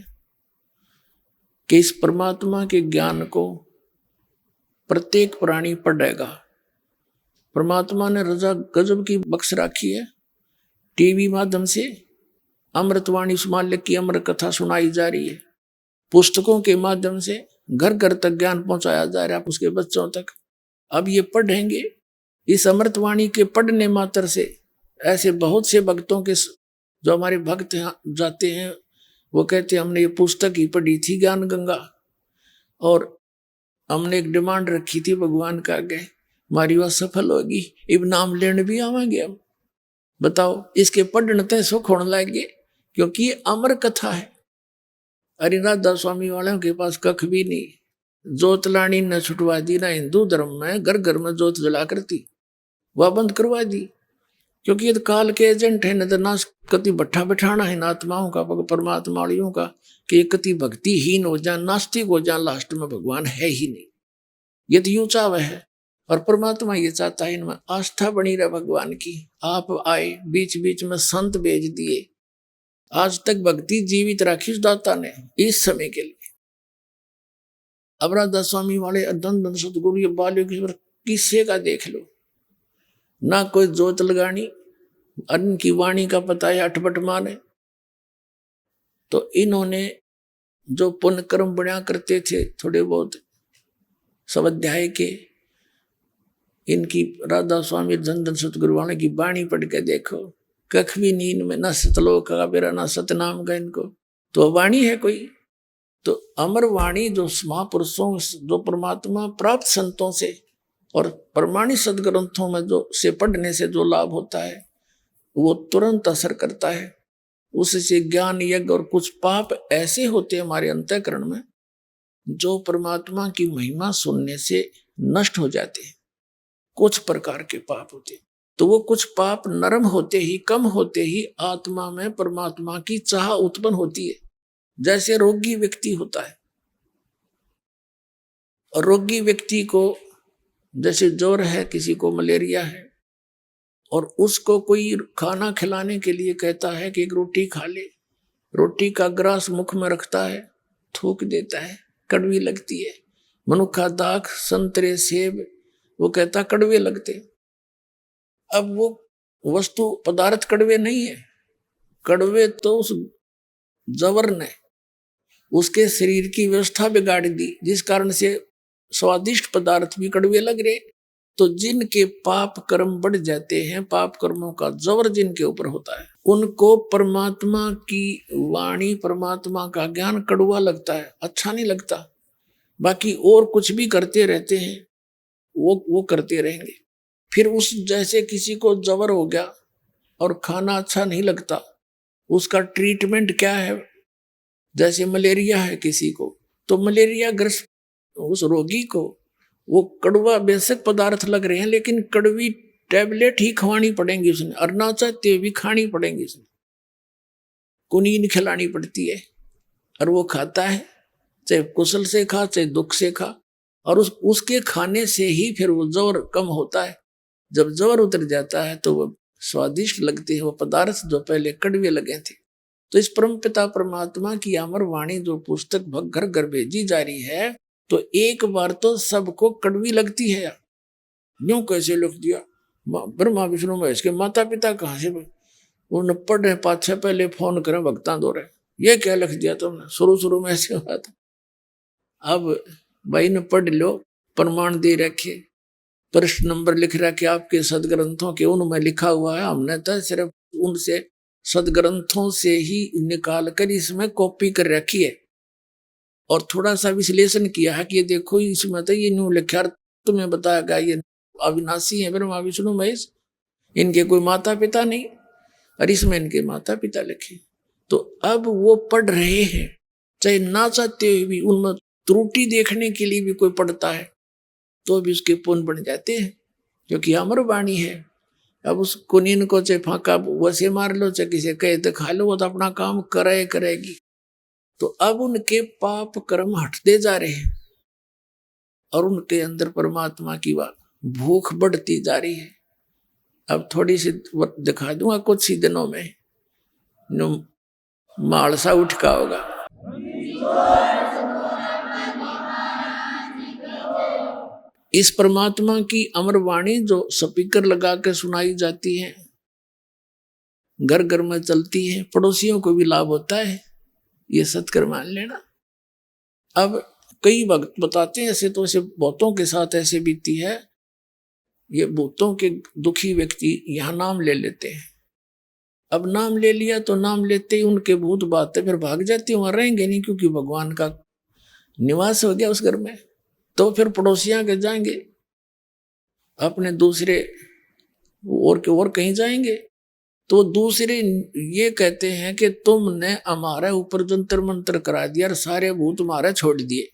कि इस परमात्मा के ज्ञान को प्रत्येक प्राणी पढ़ेगा। परमात्मा ने रजा गजब की बख्श रखी है, टीवी माध्यम से अमृतवाणी सुमालिक की अमर कथा सुनाई जा रही है, पुस्तकों के माध्यम से घर घर तक ज्ञान पहुंचाया जा रहा है उसके बच्चों तक। अब ये पढ़ेंगे, इस अमृतवाणी के पढ़ने मात्र से ऐसे बहुत से भक्तों के, जो हमारे भक्त जाते हैं, वो कहते हैं हमने ये पुस्तक ही पढ़ी थी ज्ञान गंगा, और हमने एक डिमांड रखी थी भगवान का आगे, हमारी वह सफल होगी, इब नाम लेने भी आवेंगे हम। बताओ, इसके पढ़ने तय सुख होने लगे, क्योंकि ये अमर कथा है। अरे राधा स्वामी वालों के पास कख भी नहीं, जोत लानी न छुटवा दी, ना हिंदू धर्म में घर घर में जोत जला करती, वह बंद करवा दी, क्योंकि ये तो काल के एजेंट है। न तो नाश कति भट्ठा बैठाना है आत्माओं का, परमात्माओं का, कि कति भक्तिहीन हो जाए, नास्तिक हो जाए, लास्ट में भगवान है ही नहीं। ये तो यूं चाव है, और परमात्मा ये चाहता है इनमें आस्था बनी रहे भगवान की। आप आए, बीच बीच में संत भेज दिए, आज तक भक्ति जीवित रखी उस दाता ने इस समय के लिए। अब राधा स्वामी वाले धन सतगुरु ये बालेश्वर किस्से का देख लो, ना कोई जोत लगानी, अन्न की वाणी का पता है, अठपट माने। तो इन्होंने जो पुण्य कर्म बढ़िया करते थे थोड़े बहुत सब अध्याय के, इनकी राधा स्वामी धन धन सतगुरु वाले की वाणी पढ़ के देखो, कख भी नींद में, न सतलोक का बेरा, न सतनाम का इनको तो वाणी है कोई। तो अमर वाणी जो महापुरुषों, जो परमात्मा प्राप्त संतों से और प्रमाणित सदग्रंथों में जो से पढ़ने से जो लाभ होता है, वो तुरंत असर करता है। उससे ज्ञान यज्ञ और कुछ पाप ऐसे होते हैं हमारे अंतःकरण में जो परमात्मा की महिमा सुनने से नष्ट हो जाते हैं, कुछ प्रकार के पाप होते हैं। तो वो कुछ पाप नरम होते ही, कम होते ही आत्मा में परमात्मा की चाह उत्पन्न होती है। जैसे रोगी व्यक्ति होता है, और रोगी व्यक्ति को जैसे ज्वर है, किसी को मलेरिया है, और उसको कोई खाना खिलाने के लिए कहता है कि एक रोटी खा ले, रोटी का ग्रास मुख में रखता है, थूक देता है, कड़वी लगती है। मनुक्खा, दाख, संतरे, सेब, वो कहता कड़वे लगते। अब वो वस्तु पदार्थ कड़वे नहीं है, कड़वे तो उस जवर ने उसके शरीर की व्यवस्था बिगाड़ दी, जिस कारण से स्वादिष्ट पदार्थ भी कड़वे लग रहे। तो जिनके पाप कर्म बढ़ जाते हैं, पाप कर्मों का जवर जिनके ऊपर होता है, उनको परमात्मा की वाणी, परमात्मा का ज्ञान कड़वा लगता है, अच्छा नहीं लगता। बाकी और कुछ भी करते रहते हैं, वो करते रहेंगे। फिर उस जैसे किसी को जवर हो गया और खाना अच्छा नहीं लगता, उसका ट्रीटमेंट क्या है? जैसे मलेरिया है किसी को, तो मलेरिया ग्रस्त उस रोगी को वो कड़वा बेशक पदार्थ लग रहे हैं, लेकिन कड़वी टैबलेट ही खवानी पड़ेंगी उसने, और ना चाहते भी खानी पड़ेंगी उसने, कुनीन खिलानी पड़ती है, और वो खाता है, चाहे कुशल से खा चाहे दुख से खा, और उसके खाने से ही फिर वो जवर कम होता है। जब जवर उतर जाता है तो वो स्वादिष्ट लगते हैं वो पदार्थ जो पहले कड़वे लगे थे। तो इस परमपिता परमात्मा की अमर वाणी जो पुस्तक घर घर भेजी जा रही है, तो एक बार तो सबको कड़वी लगती है यार, यूं कैसे लिख दिया? ब्रह्मा विष्णु महेश के माता पिता कहाँ से? उन्हें पढ़ रहे, पाछे पहले फोन करें भक्ता दो रहे, ये क्या लिख दिया तुमने? शुरू में ऐसे हुआ था। अब भाई ने पढ़ लो, प्रमाण दे रखे, प्रश्न नंबर लिख रखे आपके सदग्रंथों के, उनमें लिखा हुआ है। हमने तो सिर्फ उनसे सदग्रंथों से ही निकाल कर इसमें कॉपी कर रखी है, और थोड़ा सा विश्लेषण किया है कि ये देखो इसमें तो ये न्यू लिखा, तुम्हें बताया गया ये अविनाशी है ब्रह्मा विष्णु महेश, इनके कोई माता पिता नहीं, और इसमें इनके माता पिता लिखे। तो अब वो पढ़ रहे हैं, चाहे ना चाहते हुए भी, उनमें त्रुटि देखने के लिए भी कोई पढ़ता है तो भी उसके पुण्य बन जाते हैं, क्योंकि अमर वाणी है। अब उस कुनीन को चाहे फाका वैसे मार लो, चाहे किसी कहे तो खा लो, वो तो अपना काम करेगी। तो अब उनके पाप कर्म हटते जा रहे हैं, और उनके अंदर परमात्मा की भूख बढ़ती जा रही है। अब थोड़ी सी दिखा दूंगा, कुछ ही दिनों में मालसा उठका होगा। इस परमात्मा की अमर वाणी जो स्पीकर लगा के सुनाई जाती है, घर घर में चलती है, पड़ोसियों को भी लाभ होता है, ये सत्कर मान लेना। अब कई वक्त बताते हैं, ऐसे तो ऐसे बहुतों के साथ ऐसे बीती है, ये बहुतों के दुखी व्यक्ति यहाँ नाम ले लेते हैं। अब नाम ले लिया तो नाम लेते ही उनके भूत बातें फिर भाग जाती है, वहां रहेंगे नहीं, क्योंकि भगवान का निवास हो गया उस घर में। तो फिर पड़ोसियां के जाएंगे, अपने दूसरे और कहीं जाएंगे, तो दूसरे ये कहते हैं कि तुमने हमारे ऊपर जंतर मंत्र करा दिया और सारे भूत हमारे छोड़ दिए।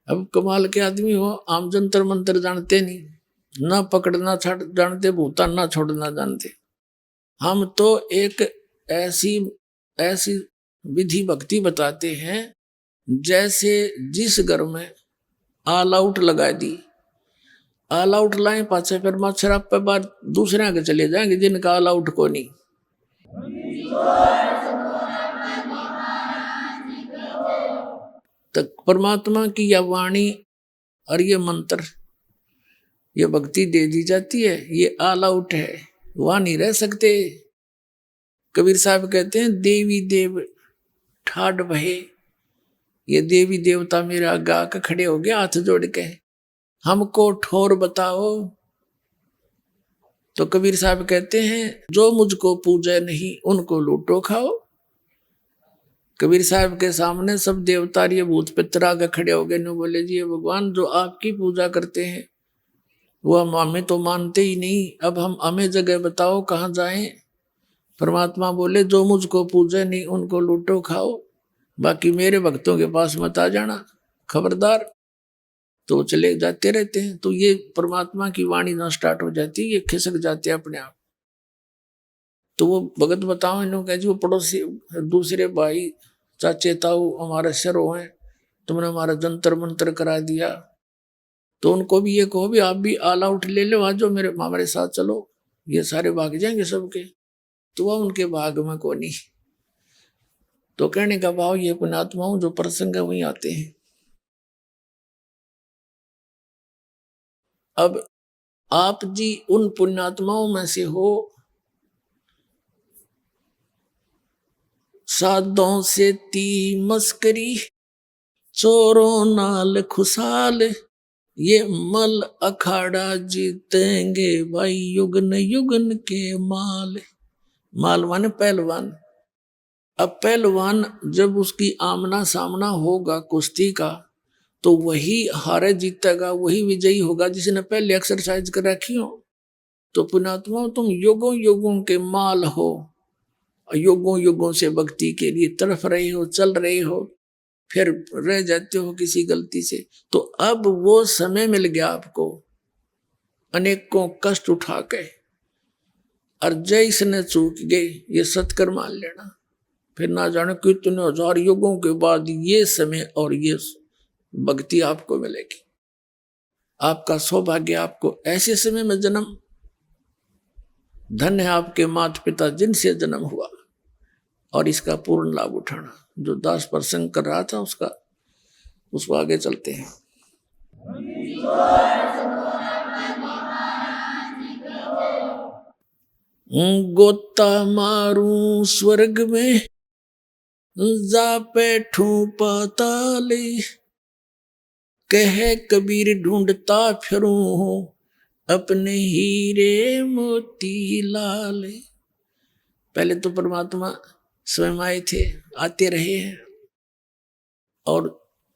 अब कमाल के आदमी हो, आम जंतर मंत्र जानते नहीं, ना पकड़ना जानते, भूता ना छोड़ना जानते। हम तो एक ऐसी विधि भक्ति बताते हैं, जैसे जिस घर में ऑल आउट लगा दी, ऑल आउट लाए पाछे फिर मच्छर आप पे बाद दूसरे आगे चले जाएंगे जिनका ऑल आउट को नहीं। तो परमात्मा की यह वाणी और ये मंत्र, ये भक्ति दे दी जाती है, ये ऑल आउट है, वहां नहीं रह सकते। कबीर साहब कहते हैं, देवी देव ठाड भये, ये देवी देवता मेरे आगे आकर खड़े हो गए हाथ जोड़ के, हमको ठोर बताओ। तो कबीर साहब कहते हैं, जो मुझको पूजे नहीं उनको लूटो खाओ। कबीर साहब के सामने सब देवता ये भूत पितर आगे खड़े हो गए, ने बोले जी भगवान जो आपकी पूजा करते हैं वो हम हमें तो मानते ही नहीं, अब हम हमें जगह बताओ कहाँ जाएं। परमात्मा बोले, जो मुझको पूजे नहीं उनको लूटो खाओ। बाकी मेरे भक्तों के पास मत आ जाना, खबरदार। तो चले जाते रहते हैं। तो ये परमात्मा की वाणी ना स्टार्ट हो जाती है, ये खिसक जाते हैं अपने आप। तो वो भगत बताओ इन लोग, जो पड़ोसी दूसरे भाई चाचे ताऊ हमारे शरो हैं, तुमने हमारा जंतर मंतर करा दिया, तो उनको भी ये कहो भी आप भी ऑल आउट ले लो, आज जो मेरे हमारे साथ चलो, ये सारे भाग जाएंगे सबके। तो वह उनके भाग में को नहीं। तो कहने का भाव ये पुण्यात्माओं जो प्रसंग है वहीं आते हैं। अब आप जी उन पुण्यात्माओं में से हो, साधों से ती मस्करी, चोरों नाल खुशाल, ये मल अखाड़ा जीतेंगे भाई युगन युगन के माल। माल माने पहलवान। अब पहलवान जब उसकी आमना सामना होगा कुश्ती का, तो वही हारे जीतेगा, वही विजयी होगा जिसने पहले एक्सरसाइज कर रखी हो। तो पुण्यात्मा तुम युगों युगों के माल हो, युगों युगों से भक्ति के लिए तड़फ रहे हो, चल रहे हो, फिर रह जाते हो किसी गलती से। तो अब वो समय मिल गया आपको, अनेकों कष्ट उठा के, और जय इसने चूक गए ये सत्कर मान लेना। फिर ना जाने कितने हजार युगों के बाद ये समय और ये भक्ति आपको मिलेगी। आपका सौभाग्य, आपको ऐसे समय में जन्म, धन्य है आपके माता पिता जिनसे जन्म हुआ, और इसका पूर्ण लाभ उठाना। जो दास प्रसंग कर रहा था उसको आगे चलते हैं। गोता मारू स्वर्ग में, जा बैठूं पाताले, कहे कबीर ढूंढता फिरूं अपने हीरे मोती लाल। पहले तो परमात्मा स्वयं आए थे, आते रहे हैं, और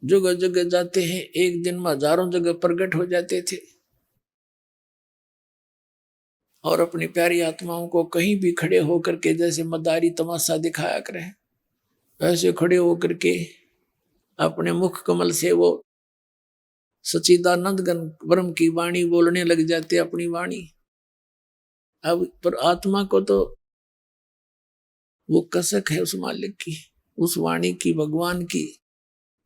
जगह जगह जाते हैं। एक दिन में हजारों जगह प्रकट हो जाते थे, और अपनी प्यारी आत्माओं को कहीं भी खड़े होकर के जैसे मदारी तमाशा दिखाया करें, ऐसे खड़े होकर के अपने मुख कमल से वो सच्चिदानंद घन ब्रह्म की वाणी बोलने लग जाते, अपनी वाणी। अब पर आत्मा को तो वो कसक है उस मालिक की, उस वाणी की, भगवान की,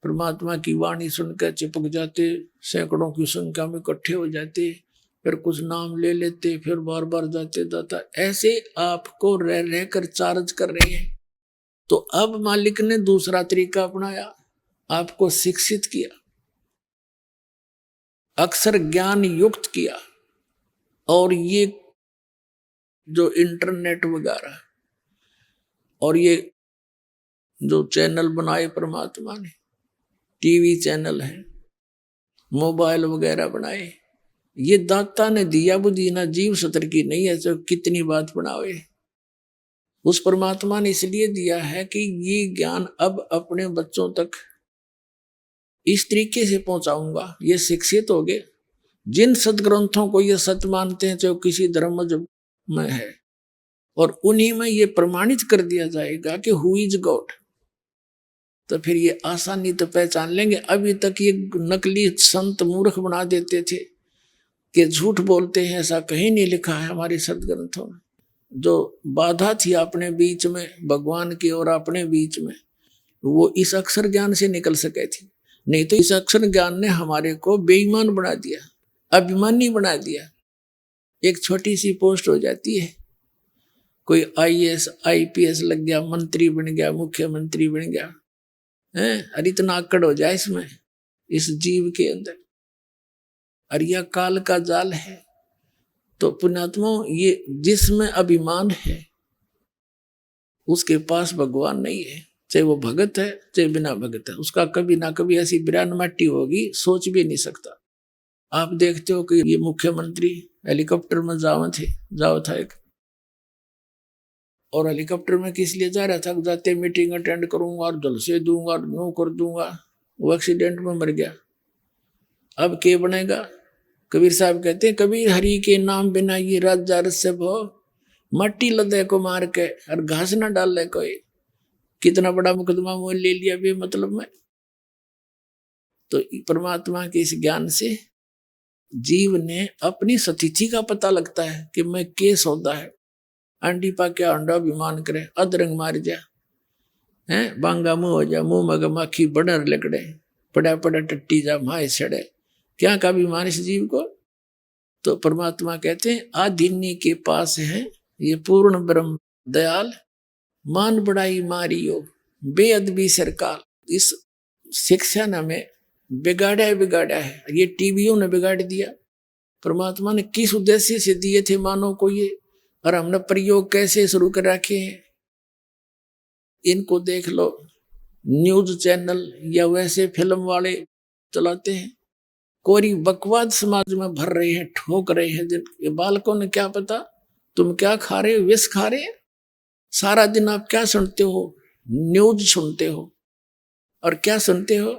परमात्मा की वाणी सुनकर चिपक जाते, सैकड़ों की संख्या में इकट्ठे हो जाते, फिर कुछ नाम ले लेते, फिर बार बार जाते जाता। ऐसे आपको रह रहकर चार्ज कर रहे हैं। तो अब मालिक ने दूसरा तरीका अपनाया, आपको शिक्षित किया, अक्षर ज्ञान युक्त किया। और ये जो इंटरनेट वगैरह और ये जो चैनल बनाए परमात्मा ने, टीवी चैनल है, मोबाइल वगैरह बनाए, ये दाता ने दिया बुद्धि, ना जीव सतर की नहीं है। तो कितनी बात बनावे, उस परमात्मा ने इसलिए दिया है कि ये ज्ञान अब अपने बच्चों तक इस तरीके से पहुंचाऊंगा, ये शिक्षित हो गए। जिन सदग्रंथों को ये सत्य मानते हैं, चाहे किसी धर्म में है, और उन्हीं में ये प्रमाणित कर दिया जाएगा कि हु इज गॉड, तो फिर ये आसानी तो पहचान लेंगे। अभी तक ये नकली संत मूर्ख बना देते थे कि झूठ बोलते हैं, ऐसा कहीं नहीं लिखा है हमारे सदग्रंथों में। जो बाधा थी अपने बीच में, भगवान की और अपने बीच में, वो इस अक्षर ज्ञान से निकल सके थी। नहीं तो इस अक्षर ज्ञान ने हमारे को बेईमान बना दिया, अभिमानी बना दिया। एक छोटी सी पोस्ट हो जाती है, कोई IAS IPS लग गया, मंत्री बन गया, मुख्यमंत्री बन गया, अरे इतना आकड़ हो जाए इसमें, इस जीव के अंदर। और यह काल का जाल है। तो पुण्यात्मा, ये जिसमें अभिमान है उसके पास भगवान नहीं है, चाहे वो भगत है चाहे बिना भगत है, उसका कभी ना कभी ऐसी बिरान मट्टी होगी, सोच भी नहीं सकता। आप देखते हो कि ये मुख्यमंत्री हेलीकॉप्टर में जाओ था एक, और हेलीकॉप्टर में किस लिए जा रहा था, जाते मीटिंग अटेंड करूंगा और जलसे दूंगा, नो कर दूंगा, वो एक्सीडेंट में मर गया। अब क्या बनेगा? कबीर साहब कहते हैं, कबीर हरि के नाम बिना ये राजा रस से भो, मट्टी लदे को मार के और घास न डाल ले कोई, कितना बड़ा मुकदमा मोल ले लिया बे मतलब में। तो परमात्मा के इस ज्ञान से जीव ने अपनी स्थिति का पता लगता है कि मैं के सौदा है। अंडी पा क्या अंडा अभिमान करे, अधरंग मार जा है, बांगा मुंह हो जा, मुंह मगमाखी बडर लकड़े, पड़ा पड़ा टट्टी जा माए छड़े, क्या का अभिमान इस जीव को। तो परमात्मा कहते हैं आधिन्य के पास है ये पूर्ण ब्रह्म दयाल, मान बड़ाई मारियो बेअदबी सरकार। इस शिक्षा ने हमें बिगाड़ा है, ये टीवियों ने बिगाड़ दिया। परमात्मा ने किस उद्देश्य से दिए थे मानव को ये, और हमने प्रयोग कैसे शुरू कर रखे हैं। इनको देख लो, न्यूज चैनल या वैसे फिल्म वाले चलाते हैं, कोरी बकवाद समाज में भर रहे हैं, ठोक रहे हैं। जिन बालकों ने क्या पता तुम क्या खा रहे हो, विष खा रहे हैं। सारा दिन आप क्या सुनते हो, न्यूज सुनते हो, और क्या सुनते हो,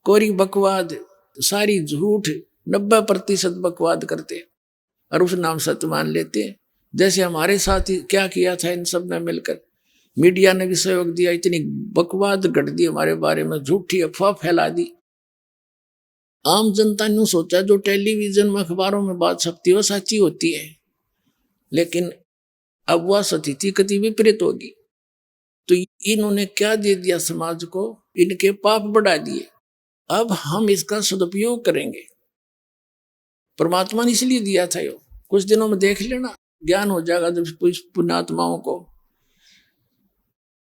कोरी बकवाद, सारी झूठ, 90% बकवाद करते हैं और उस नाम सत्य मान लेते हैं। जैसे हमारे साथ ही क्या किया था इन सब ने मिलकर, मीडिया ने भी सहयोग दिया, इतनी बकवाद गढ़ दी हमारे बारे में, झूठी अफवाह फैला दी। आम जनता ने सोचा जो टेलीविजन में अखबारों में बात छपती है वो सच्ची होती है, लेकिन अब वह स्थिति कति विपरीत होगी। तो इन्होंने क्या दे दिया समाज को, इनके पाप बढ़ा दिए। अब हम इसका सदुपयोग करेंगे। परमात्मा ने इसलिए दिया था यो, कुछ दिनों में देख लेना ज्ञान हो जाएगा। जब पुण्यात्माओं को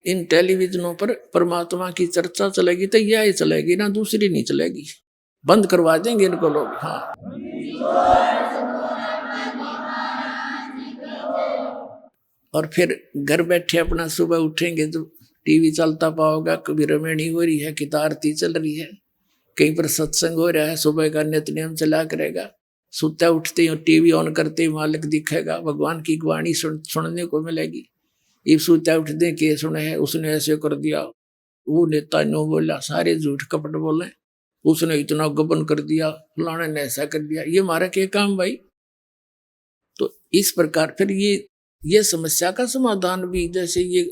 इन टेलीविजनों पर परमात्मा की चर्चा चलेगी तो यह ही चलेगी ना, दूसरी नहीं चलेगी। बंद करवा देंगे इनको लोग। हाँ, और फिर घर बैठे अपना सुबह उठेंगे तो टीवी चलता पाओगा, कभी रमेणी हो रही है, किता आरती चल रही है, कहीं पर सत्संग हो रहा है, सुबह का नित्य नियम चला करेगा। सुता उठते ही टीवी ऑन करते ही मालिक दिखेगा, भगवान की वाणी सुनने को मिलेगी। ये सुता उठते के सुने है, उसने ऐसे कर दिया, वो नेता नो बोला, सारे झूठ कपट बोले, उसने इतना गबन कर दिया, फलाने ने ऐसा कर दिया। ये हमारा क्या काम भाई। तो इस प्रकार फिर ये समस्या का समाधान भी, जैसे ये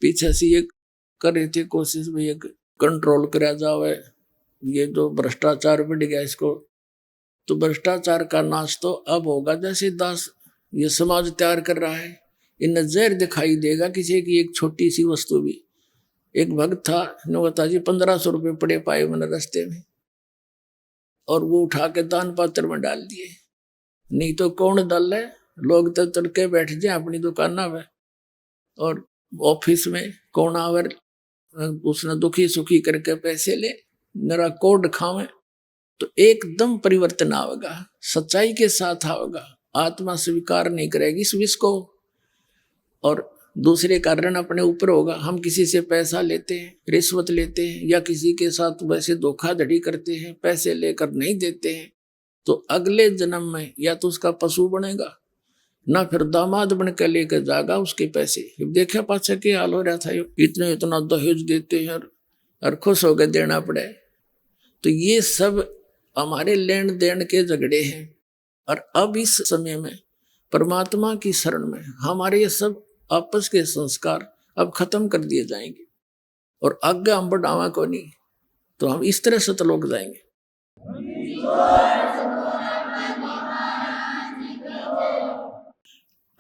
पीछे से ये कर रहे थे कोशिश में ये कंट्रोल करा जाए, ये जो भ्रष्टाचार बढ़ गया इसको, तो भ्रष्टाचार का नाश तो अब होगा। जैसे दास ये समाज तैयार कर रहा है, इन्हें जहर दिखाई देगा किसी की एक छोटी सी वस्तु भी। एक भक्त था, नवता जी 1500 रुपये पड़े पाए मैंने रास्ते में, और वो उठा के दान पात्र में डाल दिए। नहीं तो कौन डाल है, लोग तो तड़के बैठ जाए अपनी दुकाना में और ऑफिस में, कौन आवर उसने दुखी सुखी करके पैसे ले, मेरा कोड खावे। तो एकदम परिवर्तन आवेगा, सच्चाई के साथ आवेगा। आत्मा स्वीकार नहीं करेगी इस विष को, और दूसरे कारण अपने ऊपर होगा। हम किसी से पैसा लेते हैं, रिश्वत लेते हैं, या किसी के साथ वैसे धोखाधड़ी करते हैं, पैसे लेकर नहीं देते हैं, तो अगले जन्म में या तो उसका पशु बनेगा, ना फिर दामाद बन के लेकर जाएगा उसके पैसे। देखा पाछा के हाल हो रहा था, इतना दहेज देते हैं और खुश होकर देना पड़े। तो ये सब हमारे लेन देन के झगड़े हैं। और अब इस समय में परमात्मा की शरण में हमारे ये सब आपस के संस्कार अब खत्म कर दिए जाएंगे, और आगे हम बढ़ावा को नहीं, तो हम इस तरह से तलोक जाएंगे।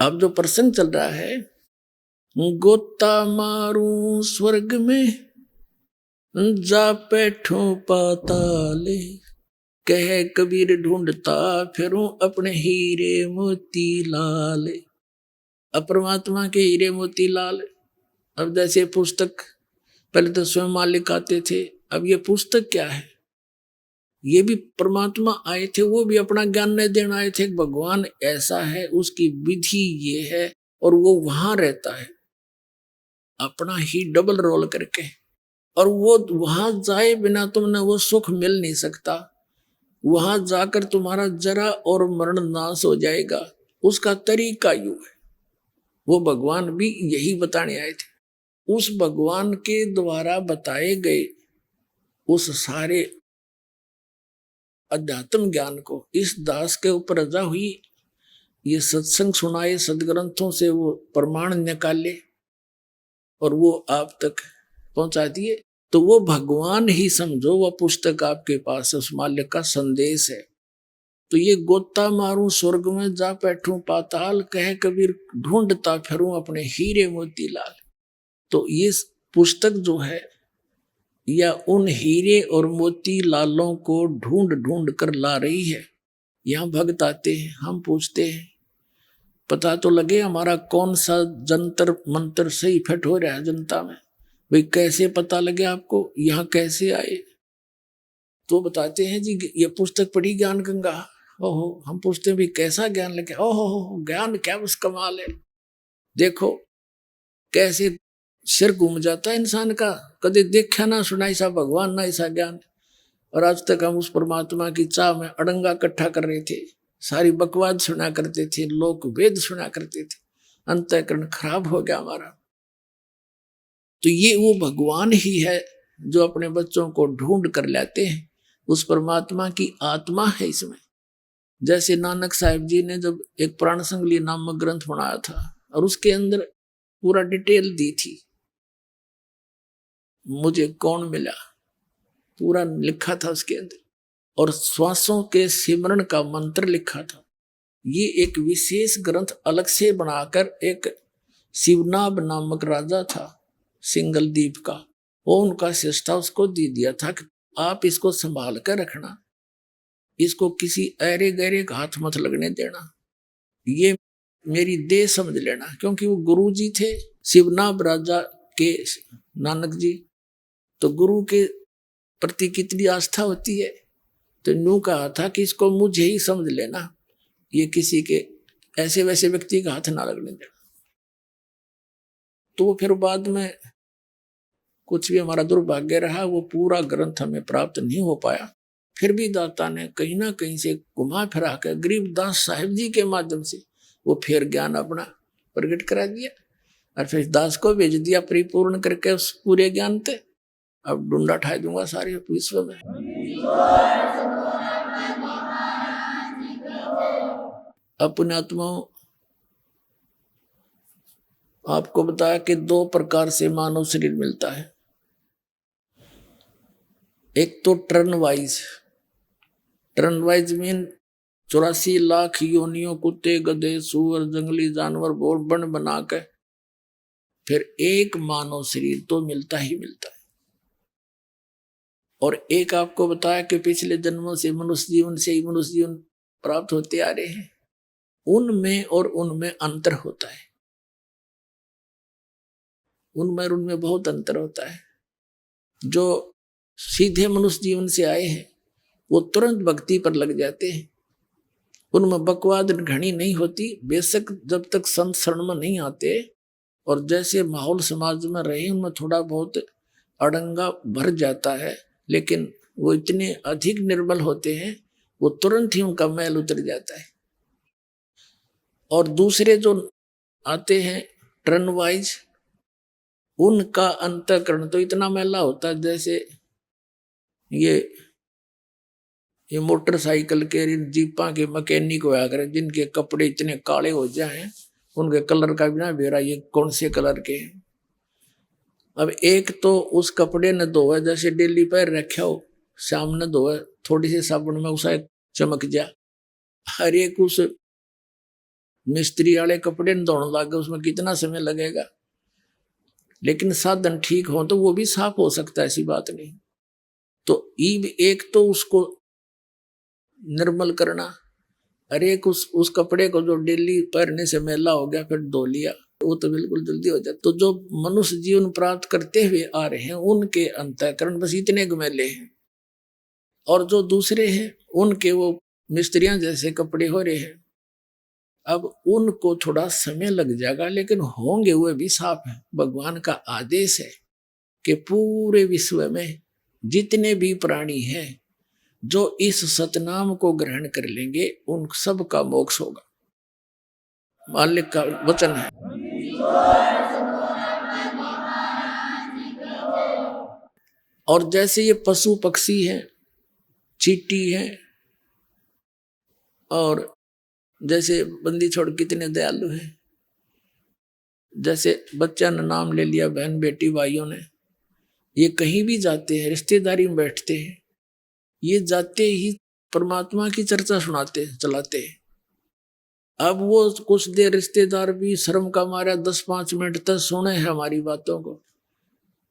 अब जो प्रसंग चल रहा है, गोता मारू स्वर्ग में जा बैठो पाताले, कहे कबीर ढूंढता फिरूं अपने हीरे मोती लाल। अब परमात्मा के हीरे मोती लाल, अब जैसे पुस्तक पहले तो स्वयं मालिक आते थे, अब ये पुस्तक क्या है, ये भी परमात्मा आए थे, वो भी अपना ज्ञान नहीं देना आए थे। भगवान ऐसा है, उसकी विधि ये है, और वो वहां रहता है अपना ही डबल रोल करके, और वो वहां जाए बिना तुमने वो सुख मिल नहीं सकता। वहां जाकर तुम्हारा जरा और मरण नाश हो जाएगा, उसका तरीका यूं है। वो भगवान भी यही बताने आए थे। उस भगवान के द्वारा बताए गए उस सारे अध्यात्म ज्ञान को इस दास के ऊपर रजा हुई। ये सत्संग सुनाए, सदग्रंथों से वो प्रमाण निकाले, और वो आप तक पहुंचा दिए, तो वो भगवान ही समझो, वह पुस्तक आपके पास उस मालिक का संदेश है। तो ये गोता मारूं स्वर्ग में जा बैठूं पाताल, कह कबीर ढूंढता फिरूं अपने हीरे मोतीलाल। तो ये पुस्तक जो है या उन हीरे और मोती लालों को ढूंढ ढूंढ कर ला रही है। यहाँ भक्त आते हैं, हम पूछते हैं पता तो लगे हमारा कौन सा जंतर मंत्र सही फिट हो रहा है जनता में। भाई कैसे पता लगे आपको, यहाँ कैसे आए? तो बताते हैं जी ये पुस्तक पढ़ी ज्ञान गंगा। ओहो, हम पूछते हैं भाई कैसा ज्ञान लगे? ओहो, ज्ञान क्या उस कमाल है। देखो कैसे सिर घूम जाता है इंसान का, कभी देखा ना सुना ऐसा भगवान ना ऐसा ज्ञान। और आज तक हम उस परमात्मा की चाह में अड़ंगा इकट्ठा कर रहे थे, सारी बकवाद सुना करते थे, लोक वेद सुना करते थे, अंतःकरण खराब हो गया हमारा। तो ये वो भगवान ही है जो अपने बच्चों को ढूंढ कर लाते हैं, उस परमात्मा की आत्मा है इसमें। जैसे नानक साहिब जी ने जब एक प्राण संगली नामक ग्रंथ बनाया था और उसके अंदर पूरा डिटेल दी थी, मुझे कौन मिला पूरा लिखा था उसके अंदर, और श्वासों के सिमरण का मंत्र लिखा था। ये एक विशेष ग्रंथ अलग से बनाकर एक शिवनाभ नामक राजा था सिंगल द्वीप का, वो उनका शिष्टा उसको दे दिया था कि आप इसको संभाल कर रखना, इसको किसी ऐरे गहरे का हाथ मत लगने देना, ये मेरी देह समझ लेना। क्योंकि वो गुरु जी थे शिवनाभ राजा के नानक जी, तो गुरु के प्रति कितनी आस्था होती है। तो यूं कहा था कि इसको मुझे ही समझ लेना, ये किसी के ऐसे वैसे व्यक्ति का हाथ ना लगने देना। तो फिर बाद में कुछ भी हमारा दुर्भाग्य रहा, वो पूरा ग्रंथ हमें प्राप्त नहीं हो पाया। फिर भी दाता ने कहीं ना कहीं से घुमा फिरा कर गरीबदास साहिब जी के माध्यम से वो फिर ज्ञान अपना प्रकट करा दिया और फिर दास को भेज दिया परिपूर्ण करके उस पूरे ज्ञान पे। अब डूंडा ठाई दूंगा सारे विश्व में। अपने आत्माओं, आपको बताया कि 2 प्रकार से मानव शरीर मिलता है। एक तो टर्न वाइज मीन 84 लाख योनियों, कुत्ते गधे सूअर जंगली जानवर बोल बन बना के फिर एक मानव शरीर तो मिलता ही मिलता है। और एक आपको बताया कि पिछले जन्मों से मनुष्य जीवन से ही मनुष्य जीवन प्राप्त होते आ रहे हैं, उनमें और उनमें अंतर होता है, उनमें और उनमें बहुत अंतर होता है। जो सीधे मनुष्य जीवन से आए हैं वो तुरंत भक्ति पर लग जाते हैं, उनमें बकवाद घनी नहीं होती। बेशक जब तक संत शरण में नहीं आते और जैसे माहौल समाज में रहे उनमें थोड़ा बहुत अड़ंगा भर जाता है, लेकिन वो इतने अधिक निर्मल होते हैं वो तुरंत ही उनका मैल उतर जाता है। और दूसरे जो आते हैं टर्न वाइज, उनका अंतःकरण तो इतना मैला होता है जैसे ये मोटरसाइकिल के जीपा के मैकेनिक होया करें जिनके कपड़े इतने काले हो जाएं, उनके कलर का बिना बेरा ये कौन से कलर के हैं। अब एक तो उस कपड़े ने धोए जैसे डेली पैर रखा हो, शाम ने धोए थोड़ी सी साबुन में उसे चमक जा। हर एक उस मिस्त्री वाले कपड़े ने धोने लगे, उसमें कितना समय लगेगा। लेकिन साधन ठीक हो तो वो भी साफ हो सकता है, ऐसी बात नहीं। तो एक तो उसको निर्मल करना, और एक उस कपड़े को जो डेली पहनने से मैला हो गया फिर धो लिया, वो तो बिल्कुल जल्दी हो जाता। तो जो मनुष्य जीवन प्राप्त करते हुए आ रहे हैं उनके अंतःकरण बस इतने गमैले हैं, और जो दूसरे हैं उनके वो मिस्त्रियां जैसे कपड़े हो रहे हैं। अब उनको थोड़ा समय लग जाएगा लेकिन होंगे वो भी साफ है। भगवान का आदेश है कि पूरे विश्व में जितने भी प्राणी हैं जो इस सतनाम को ग्रहण कर लेंगे उन सब का मोक्ष होगा, मालिक का वचन है। और जैसे ये पशु पक्षी हैं, चींटी हैं, और जैसे बंदी छोड़ कितने दयालु हैं, जैसे बच्चा ने नाम ले लिया, बहन बेटी भाइयों ने, ये कहीं भी जाते हैं, रिश्तेदारी में बैठते हैं, ये जाते ही परमात्मा की चर्चा सुनाते चलाते हैं। अब वो कुछ देर रिश्तेदार भी शर्म का मारा 10-5 मिनट तक सुने हैं हमारी बातों को,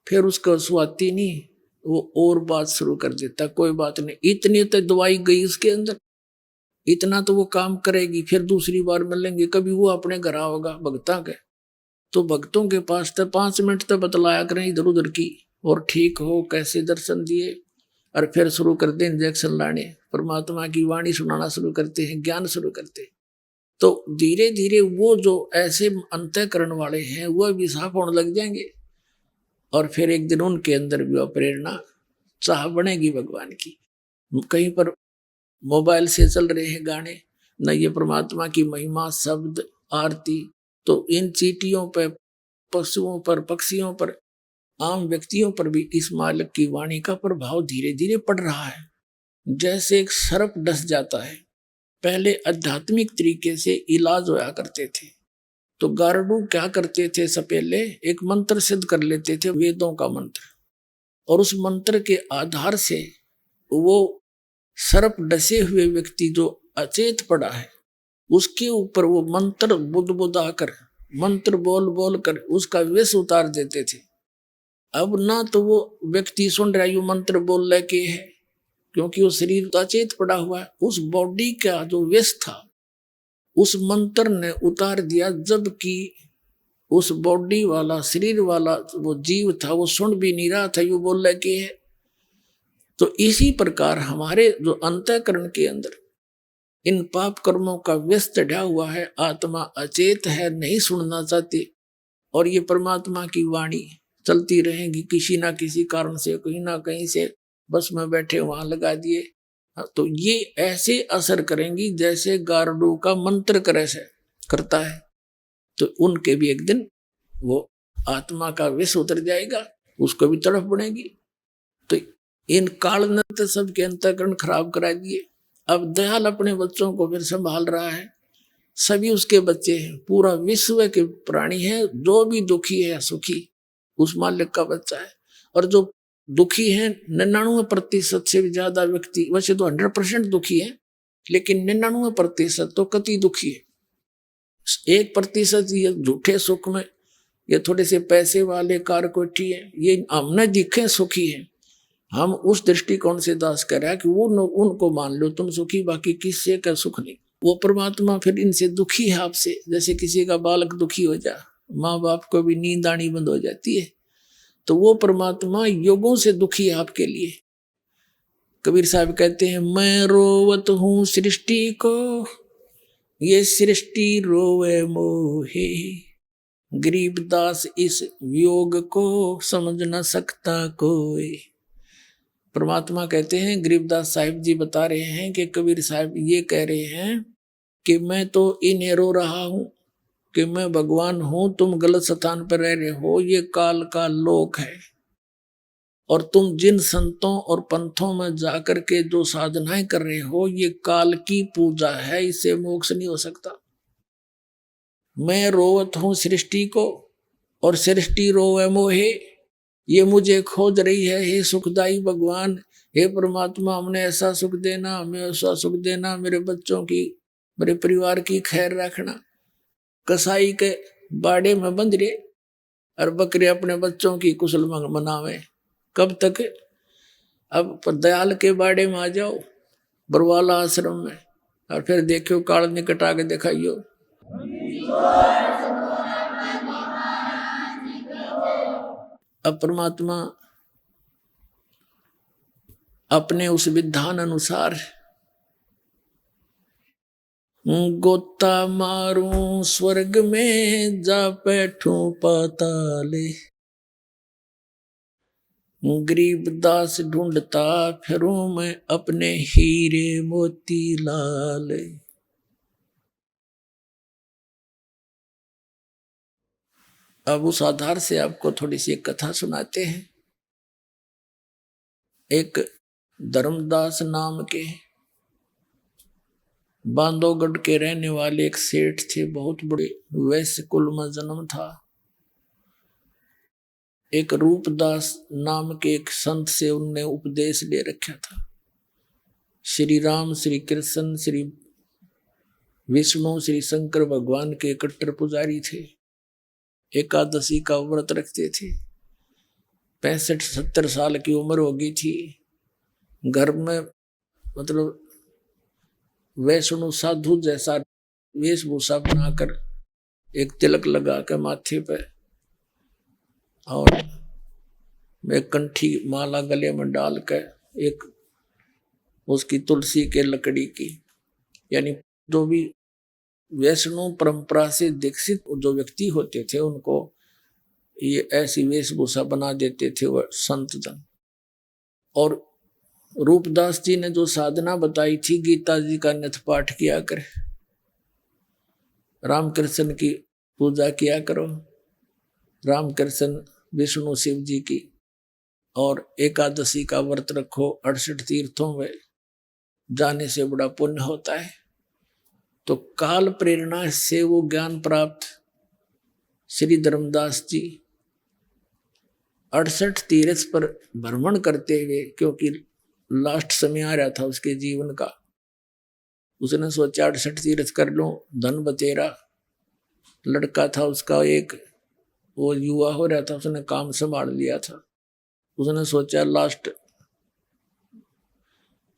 फिर उसको सुहाती नहीं, वो और बात शुरू कर देता, कोई बात नहीं, इतनी तो दवाई गई उसके अंदर, इतना तो वो काम करेगी, फिर दूसरी बार मिलेंगे, कभी वो अपने घर आओगा भक्ता के, तो भक्तों के पास तो 5 मिनट तो बतलाया करें इधर उधर की, और ठीक हो कैसे दर्शन दिए, और फिर शुरू करते इंजेक्शन लाने, परमात्मा की वाणी सुनाना शुरू करते हैं, ज्ञान शुरू करते हैं। तो धीरे धीरे वो जो ऐसे अंतःकरण वाले हैं वो भी साफ होने लग जाएंगे, और फिर एक दिन उनके अंदर भी प्रेरणा चाह बनेगी भगवान की। कहीं पर मोबाइल से चल रहे हैं गाने, न ये परमात्मा की महिमा, शब्द, आरती, तो इन चींटियों पर, पशुओं पर, पक्षियों पर, आम व्यक्तियों पर भी इस मालिक की वाणी का प्रभाव धीरे धीरे पड़ रहा है। जैसे एक सर्प डस जाता है, पहले आध्यात्मिक तरीके से इलाज होया करते थे, तो गारडू क्या करते थे, सपेले एक मंत्र सिद्ध कर लेते थे, वेदों का मंत्र, और उस मंत्र के आधार से वो सर्प डसे हुए व्यक्ति जो अचेत पड़ा है उसके ऊपर वो मंत्र बुदबुदा कर, मंत्र बोल बोल कर उसका विष उतार देते थे। अब ना तो वो व्यक्ति सुन रहा है मंत्र बोल रहे के है, क्योंकि वो शरीर अचेत पड़ा हुआ है, उस बॉडी का जो विष था उस मंत्र ने उतार दिया, जबकि उस बॉडी वाला, शरीर वाला वो जीव था वो सुन भी नहीं रहा था, यू बोल रहे के है। तो इसी प्रकार हमारे जो अंतःकरण के अंदर इन पाप कर्मों का विष चढ़ा हुआ है, आत्मा अचेत है, नहीं सुनना चाहती, और ये परमात्मा की वाणी चलती रहेगी किसी ना किसी कारण से, कहीं ना कहीं से बस में बैठे वहां लगा दिए, तो ये ऐसे असर करेंगी जैसे गारडू का मंत्र करे से करता है। तो उनके भी एक दिन वो आत्मा का विष उतर जाएगा, उसको भी तड़फ बढ़ेगी। तो इन काल ने तो सबके अंतःकरण खराब करा दिए। अब दयाल अपने बच्चों को फिर संभाल रहा है, सभी उसके बच्चे हैं, पूरा विश्व के प्राणी है, जो भी दुखी है सुखी उस मालिक का बच्चा है, और जो दुखी है 99% से भी ज्यादा व्यक्ति, वैसे तो 100% दुखी है, लेकिन 99% तो कति दुखी है। 1% ये झूठे सुख में, ये थोड़े से पैसे वाले कार कोठी है, ये हमने दिखे सुखी है, हम उस दृष्टिकोण से दास कर रहा है कि वो उनको मान लो तुम सुखी, बाकी किससे का सुख नहीं। वो परमात्मा फिर इनसे दुखी है आपसे, जैसे किसी का बालक दुखी हो जा, माँ बाप को भी नींद आनी बंद हो जाती है, तो वो परमात्मा योगों से दुखी है आपके लिए। कबीर साहब कहते हैं, मैं रोवत हूँ सृष्टि को, ये सृष्टि रोवे मोहे, गरीबदास इस वियोग को समझ न सकता कोई। परमात्मा कहते हैं, गरीबदास साहिब जी बता रहे हैं कि कबीर साहब ये कह रहे हैं कि मैं तो इन्हें रो रहा हूं कि मैं भगवान हूं, तुम गलत स्थान पर रह रहे हो, ये काल का लोक है, और तुम जिन संतों और पंथों में जाकर के जो साधनाएं कर रहे हो ये काल की पूजा है, इससे मोक्ष नहीं हो सकता। मैं रोवत हूं सृष्टि को और सृष्टि रोवे मोहे, ये मुझे खोज रही है, हे सुखदाई भगवान, हे परमात्मा, हमने ऐसा सुख देना, हमें ऐसा सुख देना, मेरे बच्चों की, मेरे परिवार की खैर रखना। कसाई के बाड़े में बंध रहे और बकरे अपने बच्चों की कुशल मनावे, कब तक? अब दयाल के बाड़े में आ जाओ, बरवाला आश्रम में, और फिर देखो काल निकट आके दिखाइयो। अब परमात्मा अपने उस विधान अनुसार गोता मारूं स्वर्ग में, जा बैठूं पाताले, गरीबदास ढूंढता फिरूं मैं अपने हीरे मोती लाल। अब उस आधार से आपको थोड़ी सी एक कथा सुनाते हैं। एक धर्मदास नाम के बांधवगढ़ के रहने वाले एक सेठ थे, बहुत बड़े वैश्य कुल में जन्म था। एक रूपदास नाम के एक संत से उनने उपदेश ले रखा था। श्री राम, श्री कृष्ण, श्री विष्णु, श्री शंकर भगवान के कट्टर पुजारी थे। एकादशी का व्रत रखते थे। 65-70 साल की उम्र हो गई थी। घर में मतलब वैष्णव साधु जैसा वेशभूषा बनाकर एक तिलक लगा के माथे पे और एक कंठी माला गले में डाल कर एक उसकी तुलसी के लकड़ी की, यानी जो भी वैष्णव परंपरा से दीक्षित जो व्यक्ति होते थे उनको ये ऐसी वेशभूषा बना देते थे वह संत जन। और रूपदास जी ने जो साधना बताई थी, गीता जी का नित पाठ किया कर, रामकृष्ण की पूजा किया करो, रामकृष्ण विष्णु शिव जी की, और एकादशी का व्रत रखो, 68 तीर्थों में जाने से बड़ा पुण्य होता है। तो काल प्रेरणा से वो ज्ञान प्राप्त श्री धर्मदास जी 68 तीर्थ पर भ्रमण करते हुए, क्योंकि लास्ट समय आ रहा था उसके जीवन का, उसने सोचा 68 तीर्थ कर लो, धन बतेरा। लड़का था उसका एक, वो युवा हो रहा था, उसने काम संभाल लिया था। उसने सोचा लास्ट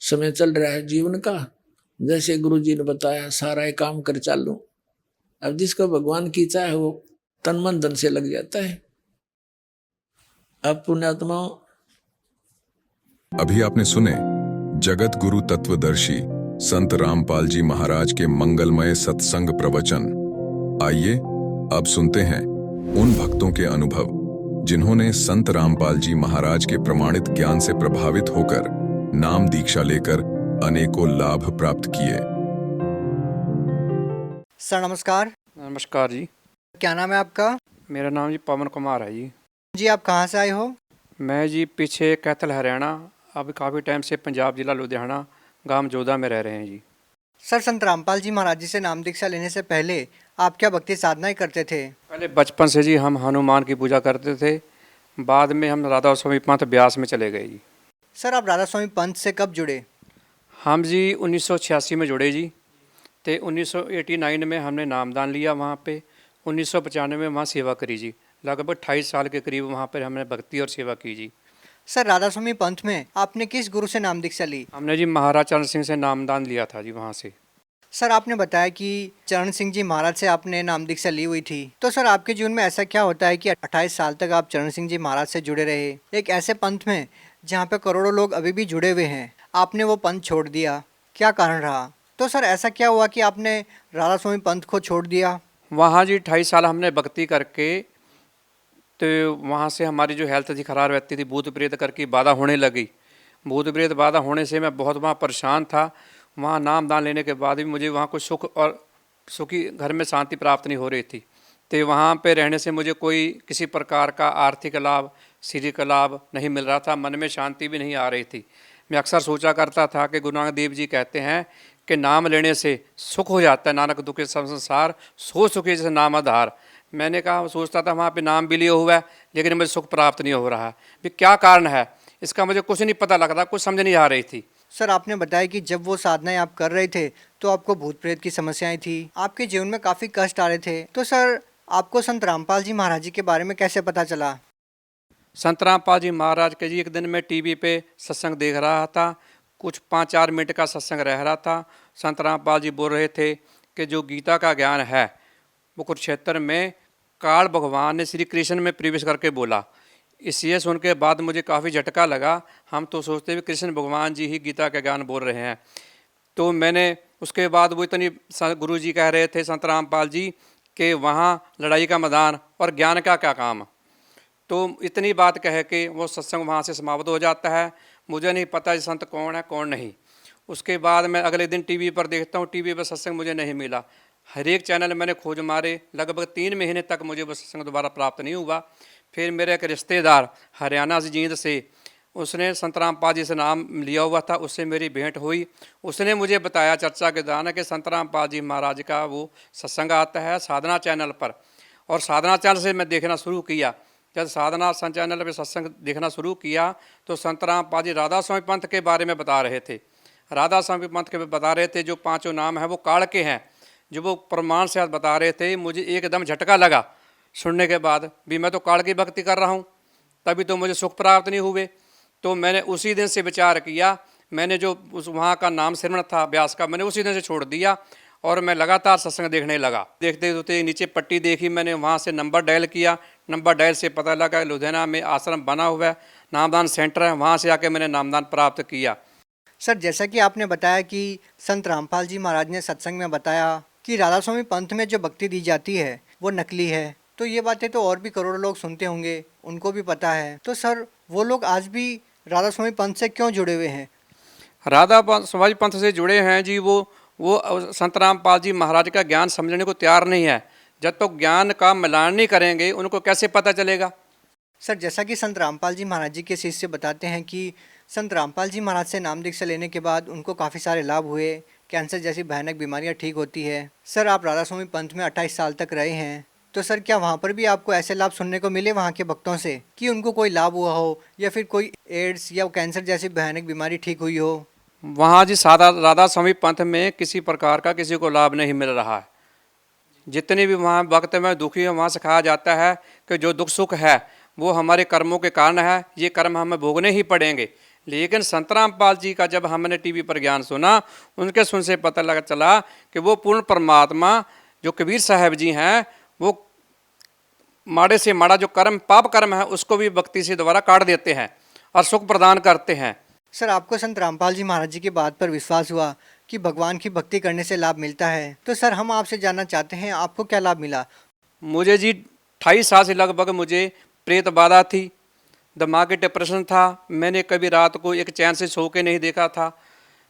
समय चल रहा है जीवन का, जैसे गुरुजी ने बताया सारा ये काम कर चालू। अब जिसको भगवान की चाह है वो तन मन धन से लग जाता है। अब पुण्यात्माओं, अभी आपने सुने जगत गुरु तत्वदर्शी संत रामपाल जी महाराज के मंगलमय सत्संग प्रवचन। आइए अब सुनते हैं उन भक्तों के अनुभव जिन्होंने संत रामपाल जी महाराज के प्रमाणित ज्ञान से प्रभावित होकर नाम दीक्षा लेकर अनेकों लाभ प्राप्त किए। सर नमस्कार। नमस्कार जी। क्या नाम है आपका? मेरा नाम जी पवन कुमार है जी। जी आप कहाँ से आए हो? मैं जी पीछे कैथल हरियाणा, अब काफ़ी टाइम से पंजाब जिला लुधियाना गांव जोधा में रह रहे हैं जी। सर संत रामपाल जी महाराज जी से नाम दीक्षा लेने से पहले आप क्या भक्ति साधनाएं करते थे? पहले बचपन से जी हम हनुमान की पूजा करते थे, बाद में हम राधा स्वामी पंथ ब्यास में चले गए जी। सर आप राधा स्वामी पंथ से कब जुड़े? हम जी 1986 में जुड़े जी, तो 1989 में हमने नामदान लिया वहाँ पे। 1995 में वहाँ सेवा करी जी, लगभग 28 साल के करीब वहाँ पर हमने भक्ति और सेवा की जी। सर राधा स्वामी पंथ में आपने किस गुरु से नाम दीक्षा ली? हमने जी महाराज चरण सिंह से नामदान लिया था जी वहाँ से। सर आपने बताया कि चरण सिंह जी महाराज से आपने नाम दीक्षा ली हुई थी, तो सर आपके जीवन में ऐसा क्या होता है कि 28 साल तक आप चरण सिंह जी महाराज से जुड़े रहे, एक ऐसे पंथ में जहाँ पे करोड़ों लोग अभी भी जुड़े हुए हैं, आपने वो पंथ छोड़ दिया, क्या कारण रहा? तो सर ऐसा क्या हुआ कि आपने राधा स्वामी पंथ को छोड़ दिया? वहाँ जी 28 साल हमने भक्ति करके, तो वहाँ से हमारी जो हेल्थ थी खराब रहती थी, भूत प्रेत करके बाधा होने लगी। भूत प्रेत बाधा होने से मैं बहुत वहाँ परेशान था। वहाँ नाम दान लेने के बाद भी मुझे वहाँ कोई सुख और सुखी घर में शांति प्राप्त नहीं हो रही थी। तो वहाँ पे रहने से मुझे कोई किसी प्रकार का आर्थिक लाभ, शारीरिक लाभ नहीं मिल रहा था, मन में शांति भी नहीं आ रही थी। मैं अक्सर सोचा करता था कि गुरु नानक देव जी कहते हैं कि नाम लेने से सुख हो जाता है, नानक दुखे सब संसार सो सुखे जैसे नाम आधार। मैंने कहा, सोचता था वहाँ पे नाम भी लिया हुआ है लेकिन मुझे सुख प्राप्त नहीं हो रहा है, भी क्या कारण है इसका मुझे कुछ नहीं पता लग रहा, कुछ समझ नहीं आ रही थी। सर आपने बताया कि जब वो साधनाएं आप कर रहे थे तो आपको भूत प्रेत की समस्याएं थी, आपके जीवन में काफ़ी कष्ट आ रहे थे, तो सर आपको संत रामपाल जी महाराज जी के बारे में कैसे पता चला? संत रामपाल जी महाराज के जी एक दिन मैं टीवी पे सत्संग देख रहा था, कुछ 5-4 मिनट का सत्संग रह रहा था। संत रामपाल जी बोल रहे थे कि जो गीता का ज्ञान है वो कुरुक्षेत्र में काल भगवान ने श्री कृष्ण में प्रवेश करके बोला। इसलिए सुन के बाद मुझे काफ़ी झटका लगा। हम तो सोचते हुए कृष्ण भगवान जी ही गीता का ज्ञान बोल रहे हैं। तो मैंने उसके बाद वो इतनी गुरु जी कह रहे थे संत रामपाल जी कि वहाँ लड़ाई का मैदान और ज्ञान का क्या काम। तो इतनी बात कह के वो सत्संग वहाँ से समाप्त हो जाता है। मुझे नहीं पता संत कौन है कौन नहीं। उसके बाद मैं अगले दिन टीवी पर देखता हूँ, टीवी पर सत्संग मुझे नहीं मिला। हर एक चैनल मैंने खोज मारे, लगभग 3 महीने तक मुझे वो सत्संग दोबारा प्राप्त नहीं हुआ। फिर मेरे एक रिश्तेदार हरियाणा से जींद से, उसने संत रामपाल जी से नाम लिया हुआ था, उससे मेरी भेंट हुई। उसने मुझे बताया चर्चा के दौरान कि संत रामपाल जी महाराज का वो सत्संग आता है साधना चैनल पर, और साधना चैनल से मैं देखना शुरू किया। जब साधना सन चैनल पे सत्संग देखना शुरू किया तो संत रामपाल जी राधा स्वामी पंथ के बारे में बता रहे थे। राधा स्वामी पंथ के बता रहे थे जो 5 नाम हैं वो काल के हैं, जो वो प्रमाण से बता रहे थे। मुझे एकदम झटका लगा सुनने के बाद भी, मैं तो काल की भक्ति कर रहा हूँ, तभी तो मुझे सुख प्राप्त नहीं हुए। तो मैंने उसी दिन से विचार किया, मैंने जो उस वहाँ का नाम सिमरन था व्यास का, मैंने उसी दिन से छोड़ दिया और मैं लगातार सत्संग देखने लगा। देखते होते नीचे पट्टी देखी मैंने, वहाँ से नंबर डायल किया, नंबर डायल से पता लगा लुधियाना में आश्रम बना हुआ है, नामदान सेंटर है, वहाँ से आके मैंने नामदान प्राप्त किया। सर जैसा कि आपने बताया कि संत रामपाल जी महाराज ने सत्संग में बताया कि राधा स्वामी पंथ में जो भक्ति दी जाती है वो नकली है, तो ये बातें तो और भी करोड़ों लोग सुनते होंगे, उनको भी पता है। तो सर वो लोग आज भी राधा स्वामी पंथ से क्यों जुड़े हुए हैं? राधा स्वामी पंथ से जुड़े हैं जी, वो संत रामपाल जी महाराज का ज्ञान समझने को तैयार नहीं है। जब तक तो ज्ञान का मिलान नहीं करेंगे उनको कैसे पता चलेगा? सर जैसा कि संत रामपाल जी महाराज जी के शिष्य बताते हैं कि संत रामपाल जी महाराज से नाम दीक्षा लेने के बाद उनको काफ़ी सारे लाभ हुए, कैंसर जैसी भयानक बीमारियां ठीक होती है। सर आप राधा स्वामी पंथ में 28 साल तक रहे हैं, तो सर क्या वहाँ पर भी आपको ऐसे लाभ सुनने को मिले वहाँ के भक्तों से कि उनको कोई लाभ हुआ हो या फिर कोई एड्स या कैंसर जैसी भयानक बीमारी ठीक हुई हो? वहाँ जी सादा राधा स्वामी पंथ में किसी प्रकार का किसी को लाभ नहीं मिल रहा है। जितने भी वहाँ वक्त में दुखी है वहाँ सिखाया जाता है कि जो दुख सुख है वो हमारे कर्मों के कारण है, ये कर्म हमें भोगने ही पड़ेंगे। लेकिन संत रामपाल जी का जब हमने टीवी पर ज्ञान सुना, उनके सुन से पता चला कि वो पूर्ण परमात्मा जो कबीर साहब जी हैं, वो माड़े से माड़ा जो कर्म पाप कर्म है उसको भी भक्ति से दोबारा काट देते हैं और सुख प्रदान करते हैं। सर आपको संत रामपाल जी महाराज जी की बात पर विश्वास हुआ कि भगवान की भक्ति करने से लाभ मिलता है, तो सर हम आपसे जानना चाहते हैं आपको क्या लाभ मिला? मुझे जी 28 साल से लगभग मुझे प्रेत बाधा थी, दिमागी डिप्रेशन था, मैंने कभी रात को एक चैन से सो के नहीं देखा था,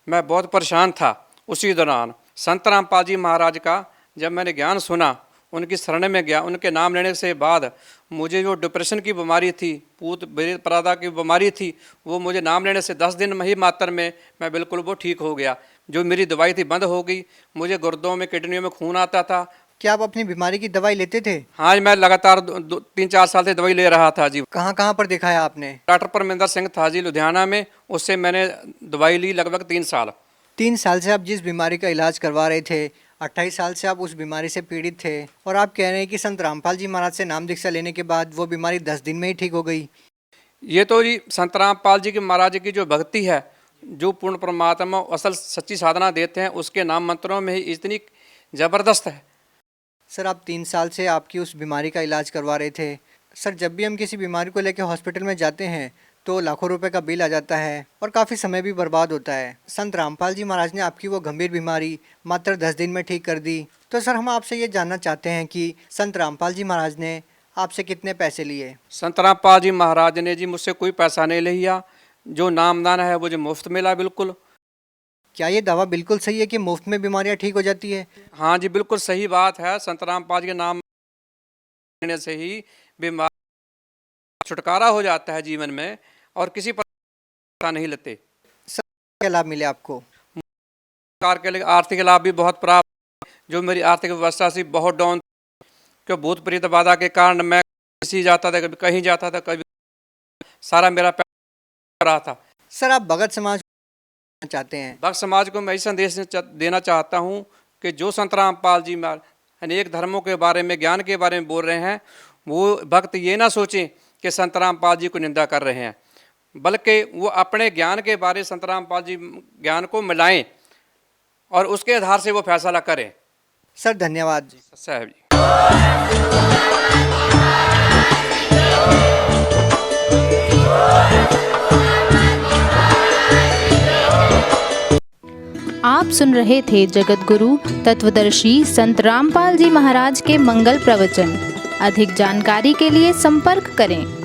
मैं बहुत परेशान था। उसी दौरान संत रामपाल जी महाराज का जब मैंने ज्ञान सुना, उनकी शरण में गया, उनके नाम लेने से बाद मुझे जो डिप्रेशन की बीमारी थी, पूत प्रेत बाधा की बीमारी थी, वो मुझे नाम लेने से 10 दिन ही मात्र में मैं बिल्कुल वो ठीक हो गया। जो मेरी दवाई थी बंद हो गई, मुझे गुर्दों में किडनियों में खून आता था। क्या आप अपनी बीमारी की दवाई लेते थे? हाँ, मैं लगातार 3-4 साल से दवाई ले रहा था जी। कहाँ कहाँ पर दिखाया आपने? डॉक्टर परमिंदर सिंह था जी लुधियाना में, उससे मैंने दवाई ली लगभग 3 साल। 3 साल से आप जिस बीमारी का इलाज करवा रहे थे, 28 साल से आप उस बीमारी से पीड़ित थे और आप कह रहे हैं कि संत रामपाल जी महाराज से नाम दीक्षा लेने के बाद वो बीमारी 10 दिन में ही ठीक हो गई। ये तो जी संत रामपाल जी की महाराज की जो भक्ति है, जो पूर्ण परमात्मा असल सच्ची साधना देते हैं, उसके नाम मंत्रों में ही इतनी ज़बरदस्त है। सर आप 3 साल से आपकी उस बीमारी का इलाज करवा रहे थे। सर जब भी हम किसी बीमारी को लेकर हॉस्पिटल में जाते हैं तो लाखों रुपए का बिल आ जाता है और काफ़ी समय भी बर्बाद होता है। संत रामपाल जी महाराज ने आपकी वो गंभीर बीमारी मात्र 10 दिन में ठीक कर दी। तो सर हम आपसे ये जानना चाहते हैं कि संत रामपाल जी महाराज ने आपसे कितने पैसे लिए? संत रामपाल जी महाराज ने जी मुझसे कोई पैसा नहीं लिया, जो नामदान है मुझे मुफ्त मिला बिल्कुल। क्या ये दावा बिल्कुल सही है कि मुफ्त में बीमारियां ठीक हो जाती है? हाँ जी बिल्कुल सही बात है। संत रामपाल जी के नाम लेने से ही बीमार छुटकारा हो जाता है जीवन में और किसी पर नहीं लेते। सर क्या लाभ मिले आपको? सरकार के लिए आर्थिक लाभ भी बहुत प्राप्त, जो मेरी आर्थिक व्यवस्था से बहुत डाउन, क्यों भूत प्रेत बाधा के कारण मैं किसी जाता था, कभी कहीं जाता था, कभी सारा मेरा पैसा रहा था। सर आप भगत समाज चाहते हैं? भक्त समाज को मैं संदेश देना चाहता हूँ कि जो संत रामपाल जी अनेक धर्मों के बारे में ज्ञान के बारे में बोल रहे हैं, वो भक्त ये ना सोचें कि संत रामपाल जी को निंदा कर रहे हैं, बल्कि वो अपने ज्ञान के बारे संत रामपाल जी ज्ञान को मिलाएं और उसके आधार से वो फैसला करें। सर धन्यवाद जी। साहब जी। आप सुन रहे थे जगत गुरु तत्वदर्शी संत रामपाल जी महाराज के मंगल प्रवचन। अधिक जानकारी के लिए संपर्क करें।